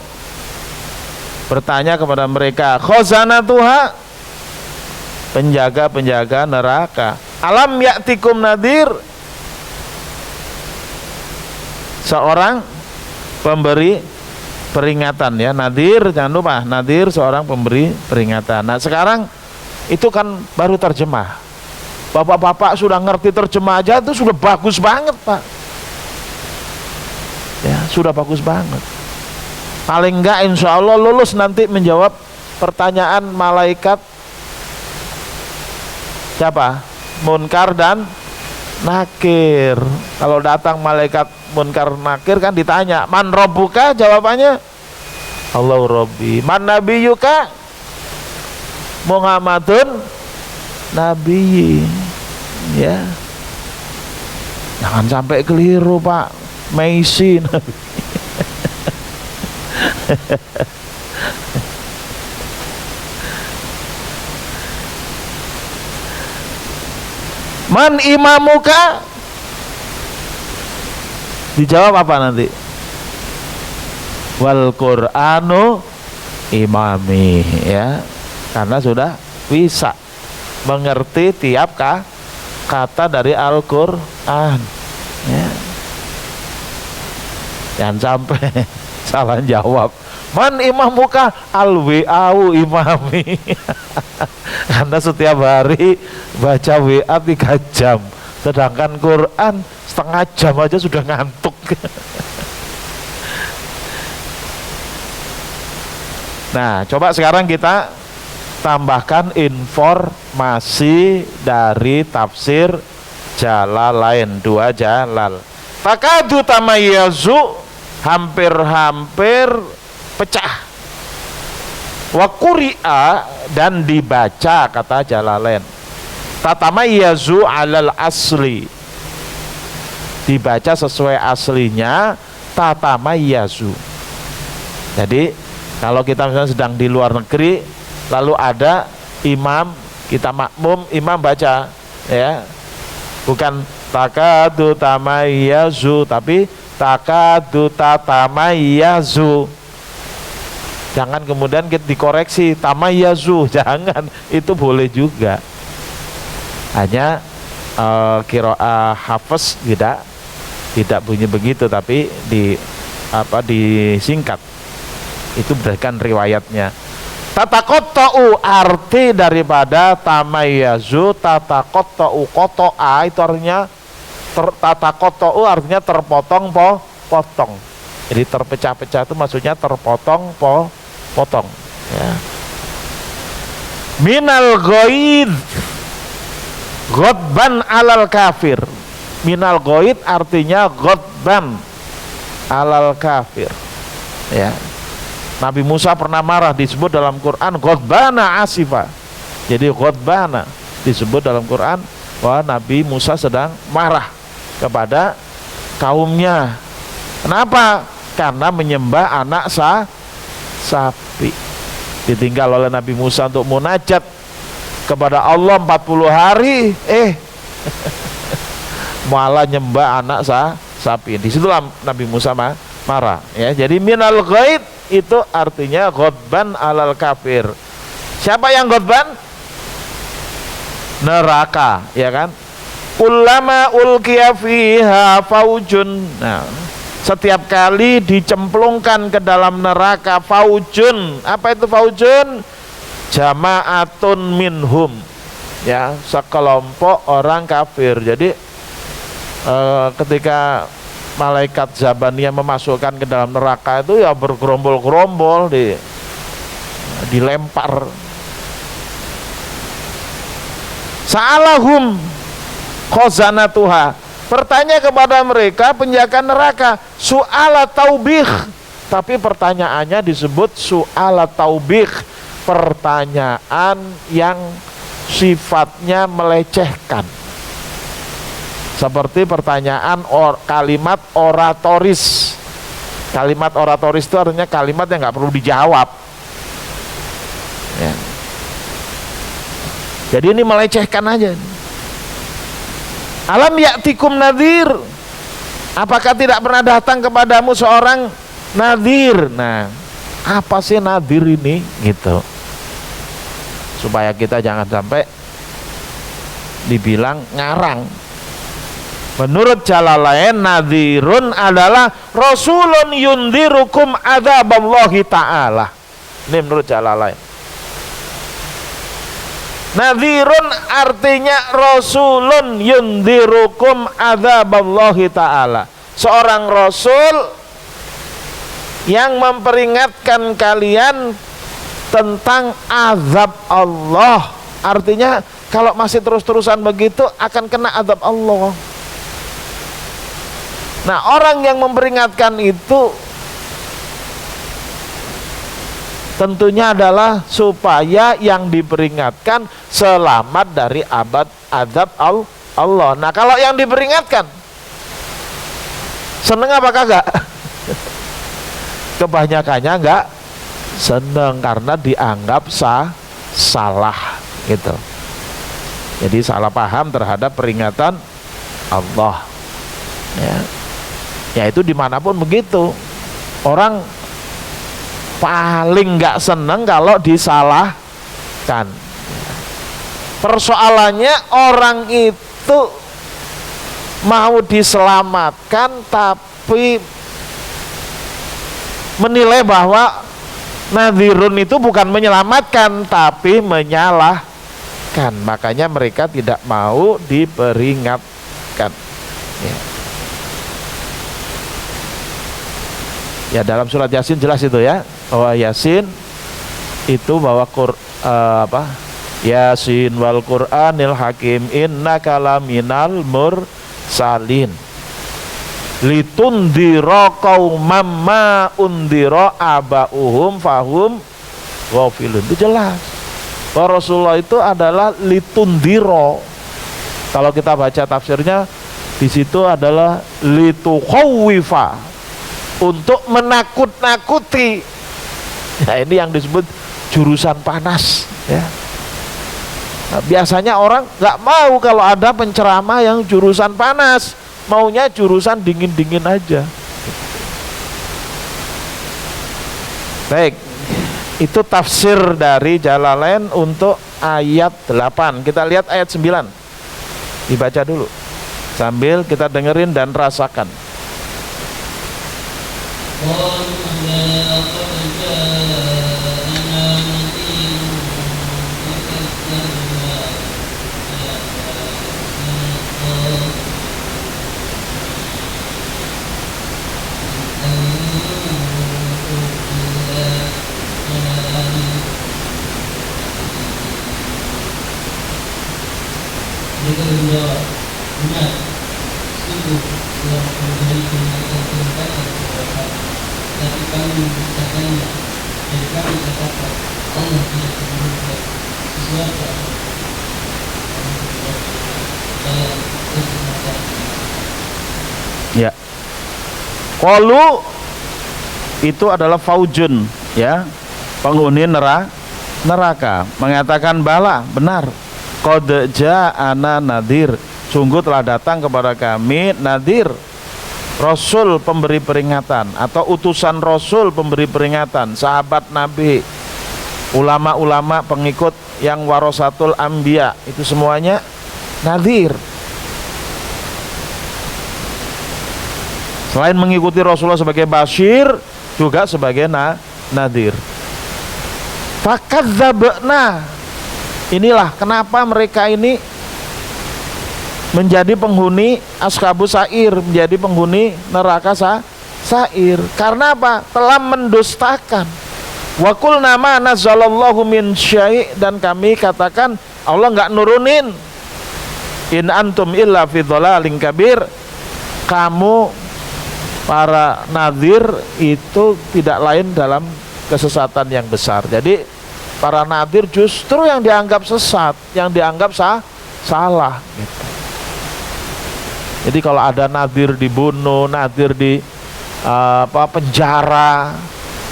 bertanya kepada mereka. Khazanatuha, penjaga-penjaga neraka. Alam ya'tikum nadir, seorang pemberi peringatan, ya. Nadir, jangan lupa, nadir seorang pemberi peringatan. Nah, sekarang itu kan baru terjemah. Bapak-bapak sudah ngerti terjemah aja itu sudah bagus banget, Pak. Ya, sudah bagus banget. Paling enggak insya Allah lulus nanti menjawab pertanyaan malaikat siapa? Munkar dan Nakir. Kalau datang malaikat Munkar Nakir kan ditanya, man rabbuka? Jawabannya Allahu Rabbi. Man nabiyuka? Muhammadun Nabi. Ya, jangan sampai keliru Pak. Maisi Nabi. Man imamuka? Dijawab apa nanti? Wal Qur'anu imami, ya. Karena sudah bisa mengerti tiap kata dari Al-Qur'an, ya. Jangan sampai salah jawab. Man imamuka? Al-WA imami. Karena setiap hari baca WA 3 jam, sedangkan Quran setengah jam aja sudah ngantuk. Nah, coba sekarang kita tambahkan informasi dari tafsir Jalalain, 2 Jalal. Takadu tamayyazu, hampir-hampir pecah. Wa quri'a, dan dibaca, kata Jalalain. Tatamayyazu alal asli, dibaca sesuai aslinya, tatamayyazu. Jadi kalau kita misalnya sedang di luar negeri, lalu ada imam, kita makmum, imam baca, ya, bukan takadu tamayyazu, tapi takadu tatamayyazu. Jangan kemudian kita dikoreksi tamayyazu, jangan, itu boleh juga. Hanya qiraah Hafiz tidak bunyi begitu, tapi disingkat. Itu berdasarkan riwayatnya. Tataqatta'u, arti daripada tamayyazu, tataqatta'u, qata'a itu artinya tataqatta'u artinya terpotong potong. Jadi terpecah-pecah itu maksudnya terpotong potong, ya. Minal ghaid, ghadban alal kafir. Minal ghaid artinya ghadban alal kafir, ya. Nabi Musa pernah marah, disebut dalam Quran ghadbana asifa. Jadi ghadbana disebut dalam Quran bahwa Nabi Musa sedang marah kepada kaumnya. Kenapa? Karena menyembah anak sapi. Ditinggal oleh Nabi Musa untuk munajat kepada Allah 40 hari, malah nyembah anak sapi. Disitulah Nabi Musa marah, ya. Jadi minal ghaid itu artinya ghadban alal kafir. Siapa yang ghadban? Neraka, ya kan? Ulama ulqiya fiha faujun. Nah, setiap kali dicemplungkan ke dalam neraka faujun. Apa itu faujun? Jama'atun minhum, ya, sekelompok orang kafir. Jadi ketika malaikat Zabaniyah memasukkan ke dalam neraka itu ya bergerombol-gerombol, dilempar. Sa'alahum khazanatuha, bertanya kepada mereka penjaga neraka, su'ala taubih, tapi pertanyaannya disebut su'ala taubih, pertanyaan yang sifatnya melecehkan, seperti pertanyaan kalimat oratoris. Kalimat oratoris itu artinya kalimat yang nggak perlu dijawab, ya. Jadi ini melecehkan aja. Alam ya'tikum nadhir, apakah tidak pernah datang kepadamu seorang nadhir? Nah, apa sih nadhir ini, gitu, supaya kita jangan sampai dibilang ngarang. Menurut Jalalain, nadhirun adalah rasulun yundhirukum adzaballahi ta'ala. Ini menurut Jalalain. Nadhirun artinya rasulun yundhirukum adzaballahi ta'ala. Seorang rasul yang memperingatkan kalian tentang azab Allah. Artinya kalau masih terus-terusan begitu akan kena azab Allah. Nah, orang yang memperingatkan itu tentunya adalah supaya yang diperingatkan selamat dari azab Allah. Nah, kalau yang diperingatkan seneng apa kagak? Kebanyakannya enggak seneng karena dianggap salah gitu. Jadi salah paham terhadap peringatan Allah. Ya itu dimanapun begitu. Orang paling nggak seneng kalau disalahkan. Persoalannya orang itu mau diselamatkan tapi menilai bahwa nadhirun itu bukan menyelamatkan tapi menyalahkan. Makanya mereka tidak mau diperingatkan. Ya dalam surat Yasin jelas itu ya, bahwa Yasin itu bahwa Yasin wal Qur'anil Hakim innaka laminal mursalin litundira qauman ma undira abauhum fahum ghafilun. Itu jelas bahwa Rasulullah itu adalah litundiro. Kalau kita baca tafsirnya di situ adalah litukhawifa, untuk menakut-nakuti. Nah, ini yang disebut jurusan panas ya. Nah, biasanya orang nggak mau kalau ada penceramah yang jurusan panas, maunya jurusan dingin-dingin aja. Baik, itu tafsir dari Jalalain untuk ayat 8. Kita lihat ayat 9. Dibaca dulu sambil kita dengerin dan rasakan. Mereka menjawab, benar, sungguh telah menjadi peringatan kepada kami, tapi kami mendustakannya, dan kami katakan Allah tidak memberikan sesuatu dalam kesempatan. Ya, qalu itu adalah faujun ya, penghuni neraka mengatakan bala, benar. Qad ja'ana nadir, sungguh telah datang kepada kami nadir, Rasul pemberi peringatan atau utusan Rasul pemberi peringatan, sahabat Nabi, ulama-ulama pengikut yang warasatul anbiya, itu semuanya nadir. Selain mengikuti Rasulullah sebagai basyir, juga sebagai nadir. Fakadzabna, inilah kenapa mereka ini menjadi penghuni ashabus sa'ir, menjadi penghuni neraka sa'ir. Karena apa? Telah mendustakan. Wa qulna ma nazzalallahu min syai', dan kami katakan Allah enggak nurunin. In antum illa fi dhalalin kabir. Kamu para nadir itu tidak lain dalam kesesatan yang besar. Jadi para nadir justru yang dianggap sesat, yang dianggap salah gitu. Jadi kalau ada nadir dibunuh, nadir di penjara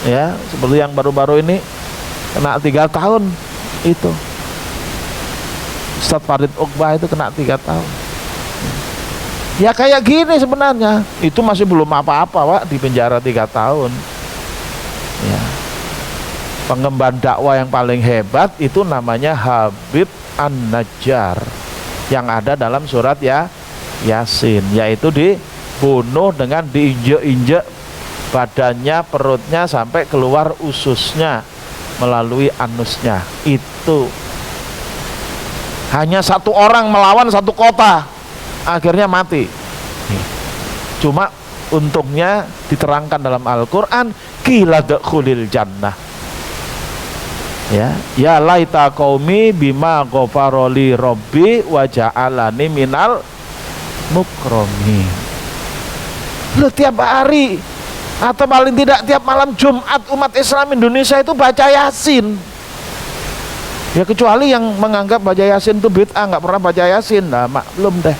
ya, seperti yang baru-baru ini kena 3 tahun itu. Ustadz Farid Uqbah itu kena 3 tahun. Ya kayak gini sebenarnya. Itu masih belum apa-apa, Pak, di penjara 3 tahun. Ya. Pengemban dakwah yang paling hebat itu namanya Habib An-Najjar yang ada dalam surat Yasin, yaitu dibunuh dengan diinjek-injek badannya, perutnya sampai keluar ususnya melalui anusnya. Itu hanya 1 orang melawan 1 kota, akhirnya mati. Cuma untungnya diterangkan dalam Al-Quran, qila dkhulil jannah. Ya laita qaumi bima ghafaroli rabbi wa ja'alani minal mukramin. Lu tiap hari atau paling tidak tiap malam Jumat umat Islam Indonesia itu baca Yasin. Ya kecuali yang menganggap baca Yasin itu bid'ah, nggak pernah baca Yasin, nah maklum deh.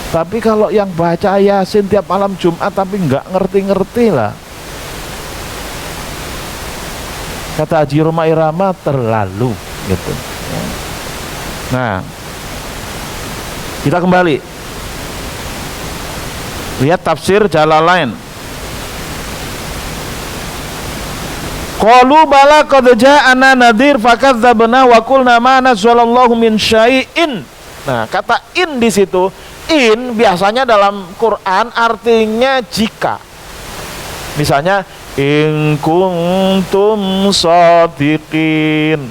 Tapi kalau yang baca Yasin tiap malam Jumat tapi nggak ngerti-ngerti lah, kata Haji Roma Irama, terlalu gitu. Nah, kita kembali lihat tafsir Jalalain. Qalu bala qad ja'ana nadhir fakadzabna wa qulna ma nazzalallahu min syai'in. Nah, kata in di situ, in biasanya dalam Quran artinya jika. Misalnya in kuntum shadiqin,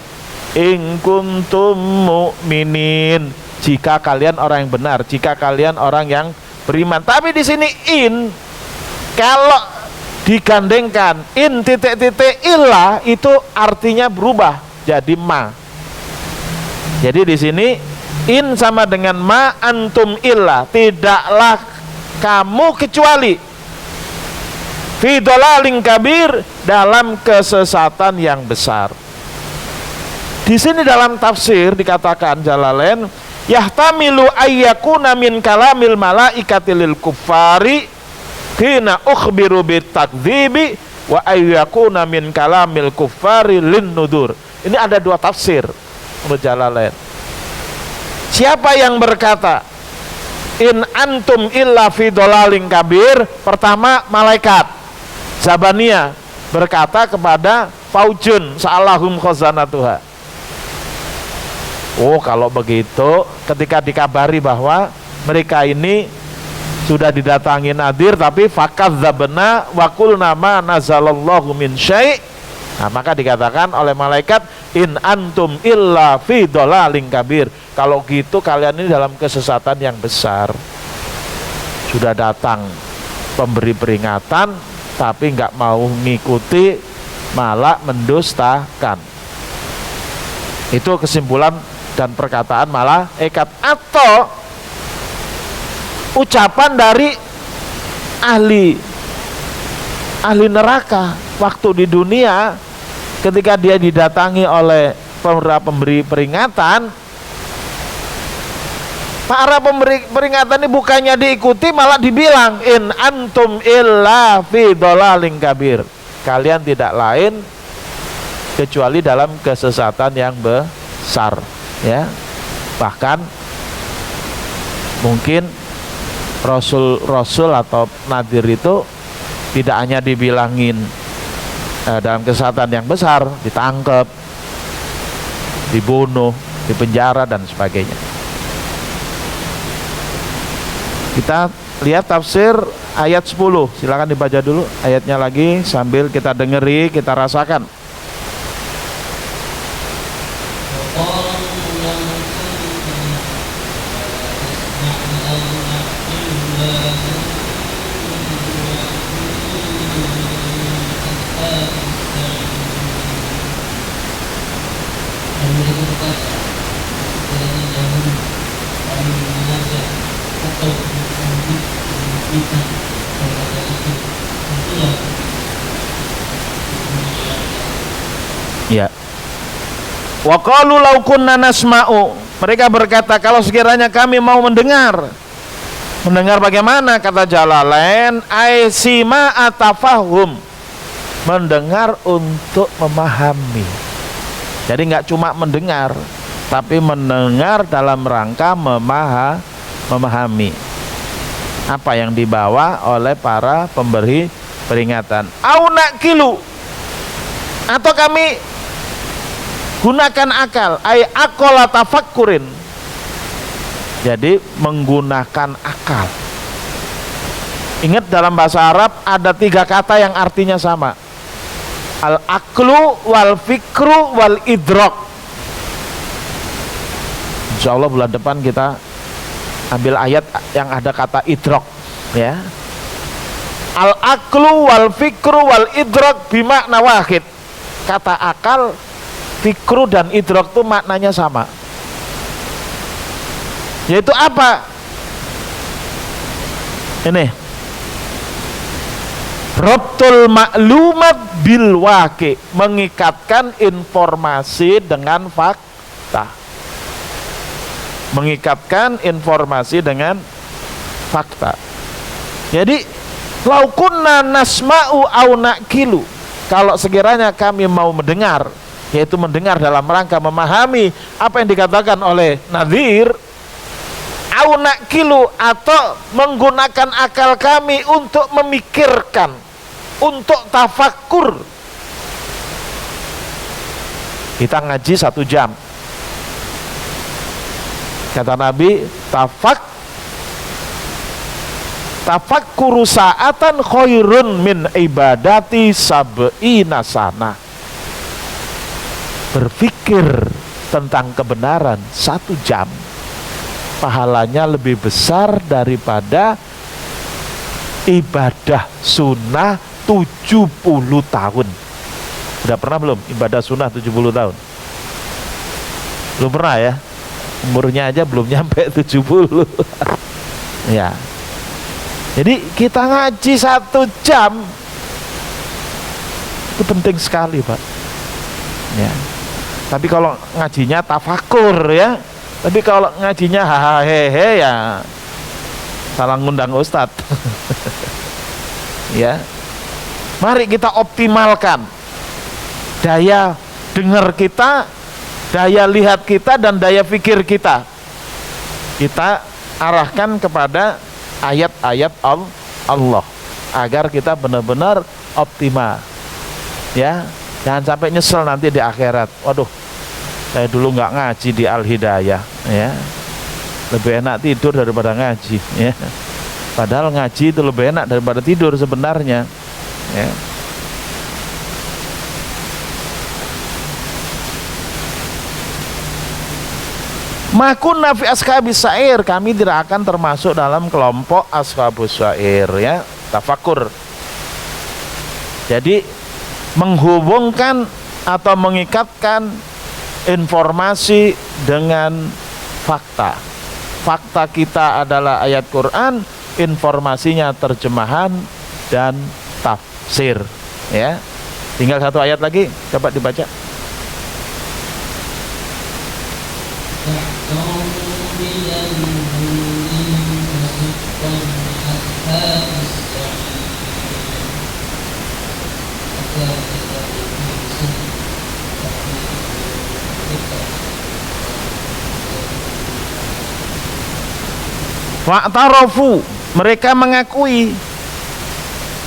in kuntum mu'minin, jika kalian orang yang benar, jika kalian orang yang beriman. Tapi di sini in kalau digandengkan in titik-titik ilah itu artinya berubah jadi ma. Jadi di sini in sama dengan ma antum ilah, tidaklah kamu kecuali fi dhalalin kabir, dalam kesesatan yang besar. Di sini dalam tafsir dikatakan Jalalain, yahtamilu ayyakuna min kalamil malaikati lil kuffari hina ukhbiru bitakdzibi wa ayyakuna min kalamil kuffari lin nudur. Ini ada dua tafsir menurut Jalalain. Siapa yang berkata in antum illa fi dhalalin kabir? Pertama malaikat Zabaniyah berkata kepada Faujun sa'alahum khazanatuha. Oh, kalau begitu ketika dikabari bahwa mereka ini sudah didatangi nadhir tapi fakadzabna wa qulna ma nazalallahu min syai', nah, maka dikatakan oleh malaikat in antum illa fi dhalalin kabir. Kalau gitu kalian ini dalam kesesatan yang besar. Sudah datang pemberi peringatan tapi nggak mau ngikuti, malah mendustakan. Itu kesimpulan dan perkataan malaikat atau ucapan dari ahli neraka waktu di dunia ketika dia didatangi oleh para pemberi peringatan. Para pemberi peringatan ini bukannya diikuti, malah dibilang in antum illa fi dhalalin kabir, kalian tidak lain kecuali dalam kesesatan yang besar, ya. Bahkan mungkin rasul atau nadir itu tidak hanya dibilangin dalam kesesatan yang besar, ditangkap, dibunuh, dipenjara dan sebagainya. Kita lihat tafsir ayat 10. Silakan dibaca dulu ayatnya lagi sambil kita dengeri, kita rasakan. Ya. Wa qalu law kunna nasma'u, mereka berkata kalau sekiranya kami mau mendengar. Mendengar bagaimana? Kata Jalalain, ai sima atafahum, mendengar untuk memahami. Jadi nggak cuma mendengar, tapi mendengar dalam rangka memahami apa yang dibawa oleh para pemberi peringatan. Au naqilu, atau kami gunakan akal, ay aqala tafakkurin. Jadi menggunakan akal. Ingat dalam bahasa Arab ada 3 kata yang artinya sama. Al-aqlu wal fikru wal idrak. Insyaallah bulan depan kita ambil ayat yang ada kata idrak, ya. Al aklu wal fikru wal idrak bimakna wahid. Kata akal, fikru dan idrak itu maknanya sama. Yaitu apa? Ini Rabtul ma'lumat bil waqi, mengikatkan informasi dengan fakta. Mengikatkan informasi dengan fakta. Jadi lau kunna nasma'u au naqilu, kalau sekiranya kami mau mendengar, yaitu mendengar dalam rangka memahami apa yang dikatakan oleh nadhir, au naqilu, atau menggunakan akal kami untuk memikirkan, untuk tafakkur. Kita ngaji 1 jam, kata Nabi, tafakkuru sa'atan khairun min ibadati sab'ina sana. Berpikir tentang kebenaran 1 jam pahalanya lebih besar daripada ibadah sunnah 70 tahun. Udah pernah belum ibadah sunnah 70 tahun? Belum pernah ya? Umurnya aja belum nyampe 70. Ya. Jadi kita ngaji 1 jam itu penting sekali, Pak. Ya. Tapi kalau ngajinya tafakur ya. Tapi kalau ngajinya hahaha ya salah ngundang ustadz. Ya. Mari kita optimalkan daya dengar kita, daya lihat kita, dan daya pikir kita. Kita arahkan kepada ayat-ayat Allah agar kita benar-benar optimal. Ya, jangan sampai nyesel nanti di akhirat. Waduh, saya dulu nggak ngaji di Al-Hidayah. Ya, lebih enak tidur daripada ngaji. Ya, padahal ngaji itu lebih enak daripada tidur sebenarnya. Ya. Makunna fi ashabis sa'ir, kami tidak akan termasuk dalam kelompok ashabus sa'ir, ya. Tafakur. Jadi menghubungkan atau mengikatkan informasi dengan fakta. Fakta kita adalah ayat Quran, informasinya terjemahan dan tafsir, ya. Tinggal 1 ayat lagi, coba dibaca. Wa'tarafu, mereka mengakui,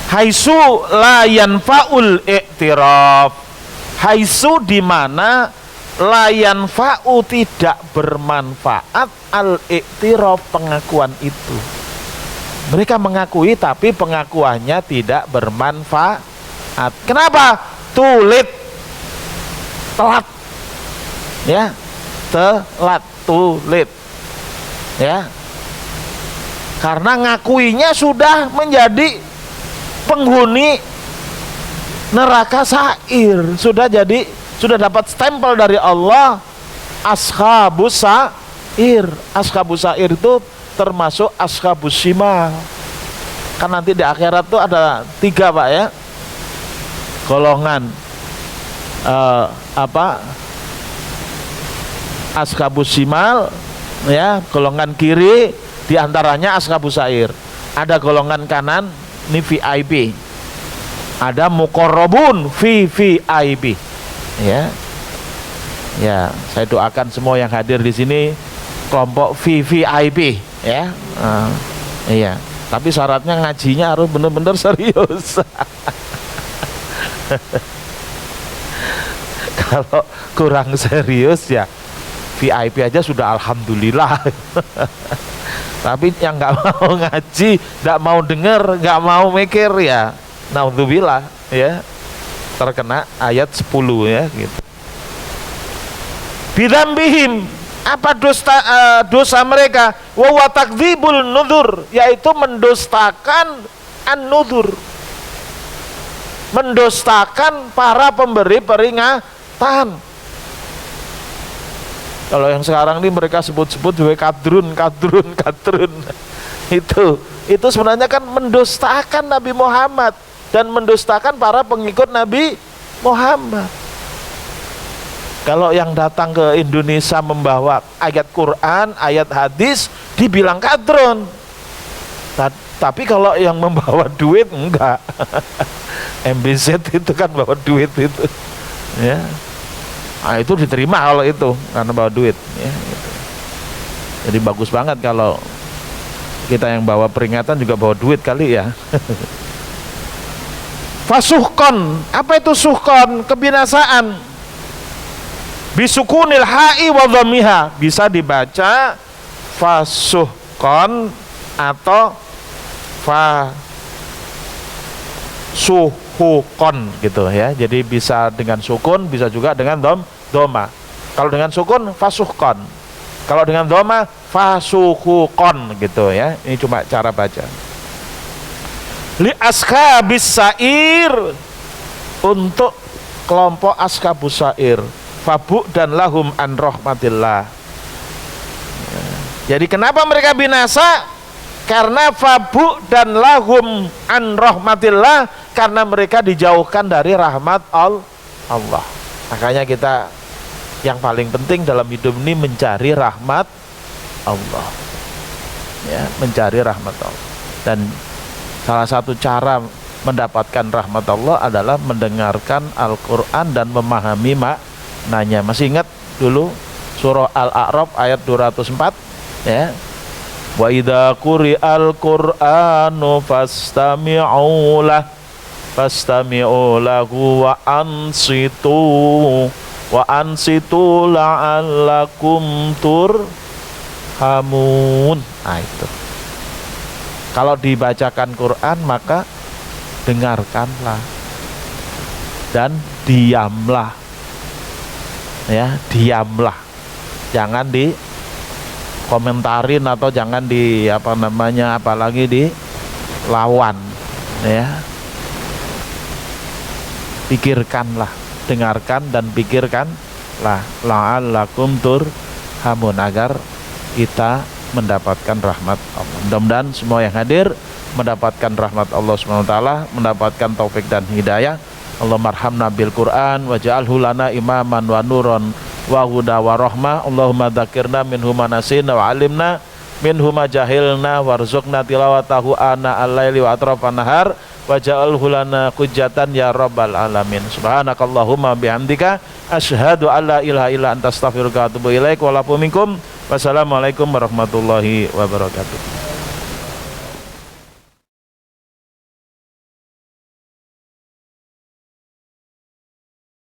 haisu la yanfa'ul i'tiraf, haisu di mana la yanfa'u tidak bermanfaat al i'tiraf, pengakuan itu. Mereka mengakui tapi pengakuannya tidak bermanfaat. Kenapa? Tulit, telat, ya, telat, tulit, ya. Karena ngakuinya sudah menjadi penghuni neraka sa'ir, sudah dapat stempel dari Allah, ashabus sa'ir. Ashabus sa'ir itu termasuk ashabus shimal. Kan nanti di akhirat tuh ada 3, Pak, ya, golongan ashabus shimal, ya, golongan kiri diantaranya ashabus sa'ir. Ada golongan kanan, ini VIP. Ada muqarrabun VIP. Ya, ya, saya doakan semua yang hadir di sini kelompok VIP, ya. Iya, tapi syaratnya ngajinya harus benar-benar serius. Kalau kurang serius ya VIP aja sudah alhamdulillah. Tapi yang nggak mau ngaji, nggak mau dengar, nggak mau mikir, ya naudzubillah, ya terkena ayat 10, ya gitu. Bidzambihim, apa dosa mereka? Wa huwa takdzibul nudzur, yaitu mendustakan an-nudhur, mendustakan para pemberi peringatan. Kalau yang sekarang ini mereka sebut-sebut kadrun. Itu sebenarnya kan mendustakan Nabi Muhammad dan mendustakan para pengikut Nabi Muhammad. Kalau yang datang ke Indonesia membawa ayat Quran, ayat hadis, dibilang kadrun. Tapi kalau yang membawa duit enggak. MBZ itu kan bawa duit itu, ya. Nah, itu diterima kalau itu karena bawa duit, ya, gitu. Jadi bagus banget kalau kita yang bawa peringatan juga bawa duit kali ya. Fasuhkon, apa itu suhkon? Kebinasaan. Bisukunil ha'i wa dhammiha, bisa dibaca fasuhkon atau fasuhukon gitu ya. Jadi bisa dengan sukun, bisa juga dengan doma. Kalau dengan sukun fasuhkon, kalau dengan doma fasuhukon gitu ya. Ini cuma cara baca. Li askabis sair, untuk kelompok askabus sair, fabu dan lahum an rahmatillah. Jadi kenapa mereka binasa? Karena fabu dan lahum an rahmatillah, karena mereka dijauhkan dari rahmat Allah. Makanya kita yang paling penting dalam hidup ini mencari rahmat Allah, ya, mencari rahmat Allah. Dan salah satu cara mendapatkan rahmat Allah adalah mendengarkan Al-Quran dan memahami maknanya. Masih ingat dulu surah Al-A'raf ayat 204, ya. Wa idza quri'al Qur'anu fastami'u lahu wa ansitu la'allakum turhamun. Nah, itu. Kalau dibacakan Quran maka dengarkanlah dan diamlah. Ya, diamlah. Jangan dikomentarin atau jangan apalagi dilawan, ya. Pikirkanlah, dengarkan dan pikirkanlah, la'allakum turhamun, agar kita mendapatkan rahmat Allah. Mudah-mudahan semua yang hadir mendapatkan rahmat Allah SWT, mendapatkan taufik dan hidayah. Allahumma arhamna bil Quran waj'alhu lana imaman wa nuron wa huda wa rahmah. Allahumma dzakirna minhu ma nasina wa alimna minhu ma jahilna warzuqna tilawatahu ana al-laili wa atrafan nahar waj'alhu lana hujjatan ya rabbal alamin. Subhanakallahumma bihamdika asyhadu an la ilaha illa anta astaghfiruka wa atubu ilaik wa lakum minkum. Wassalamualaikum warahmatullahi wabarakatuh.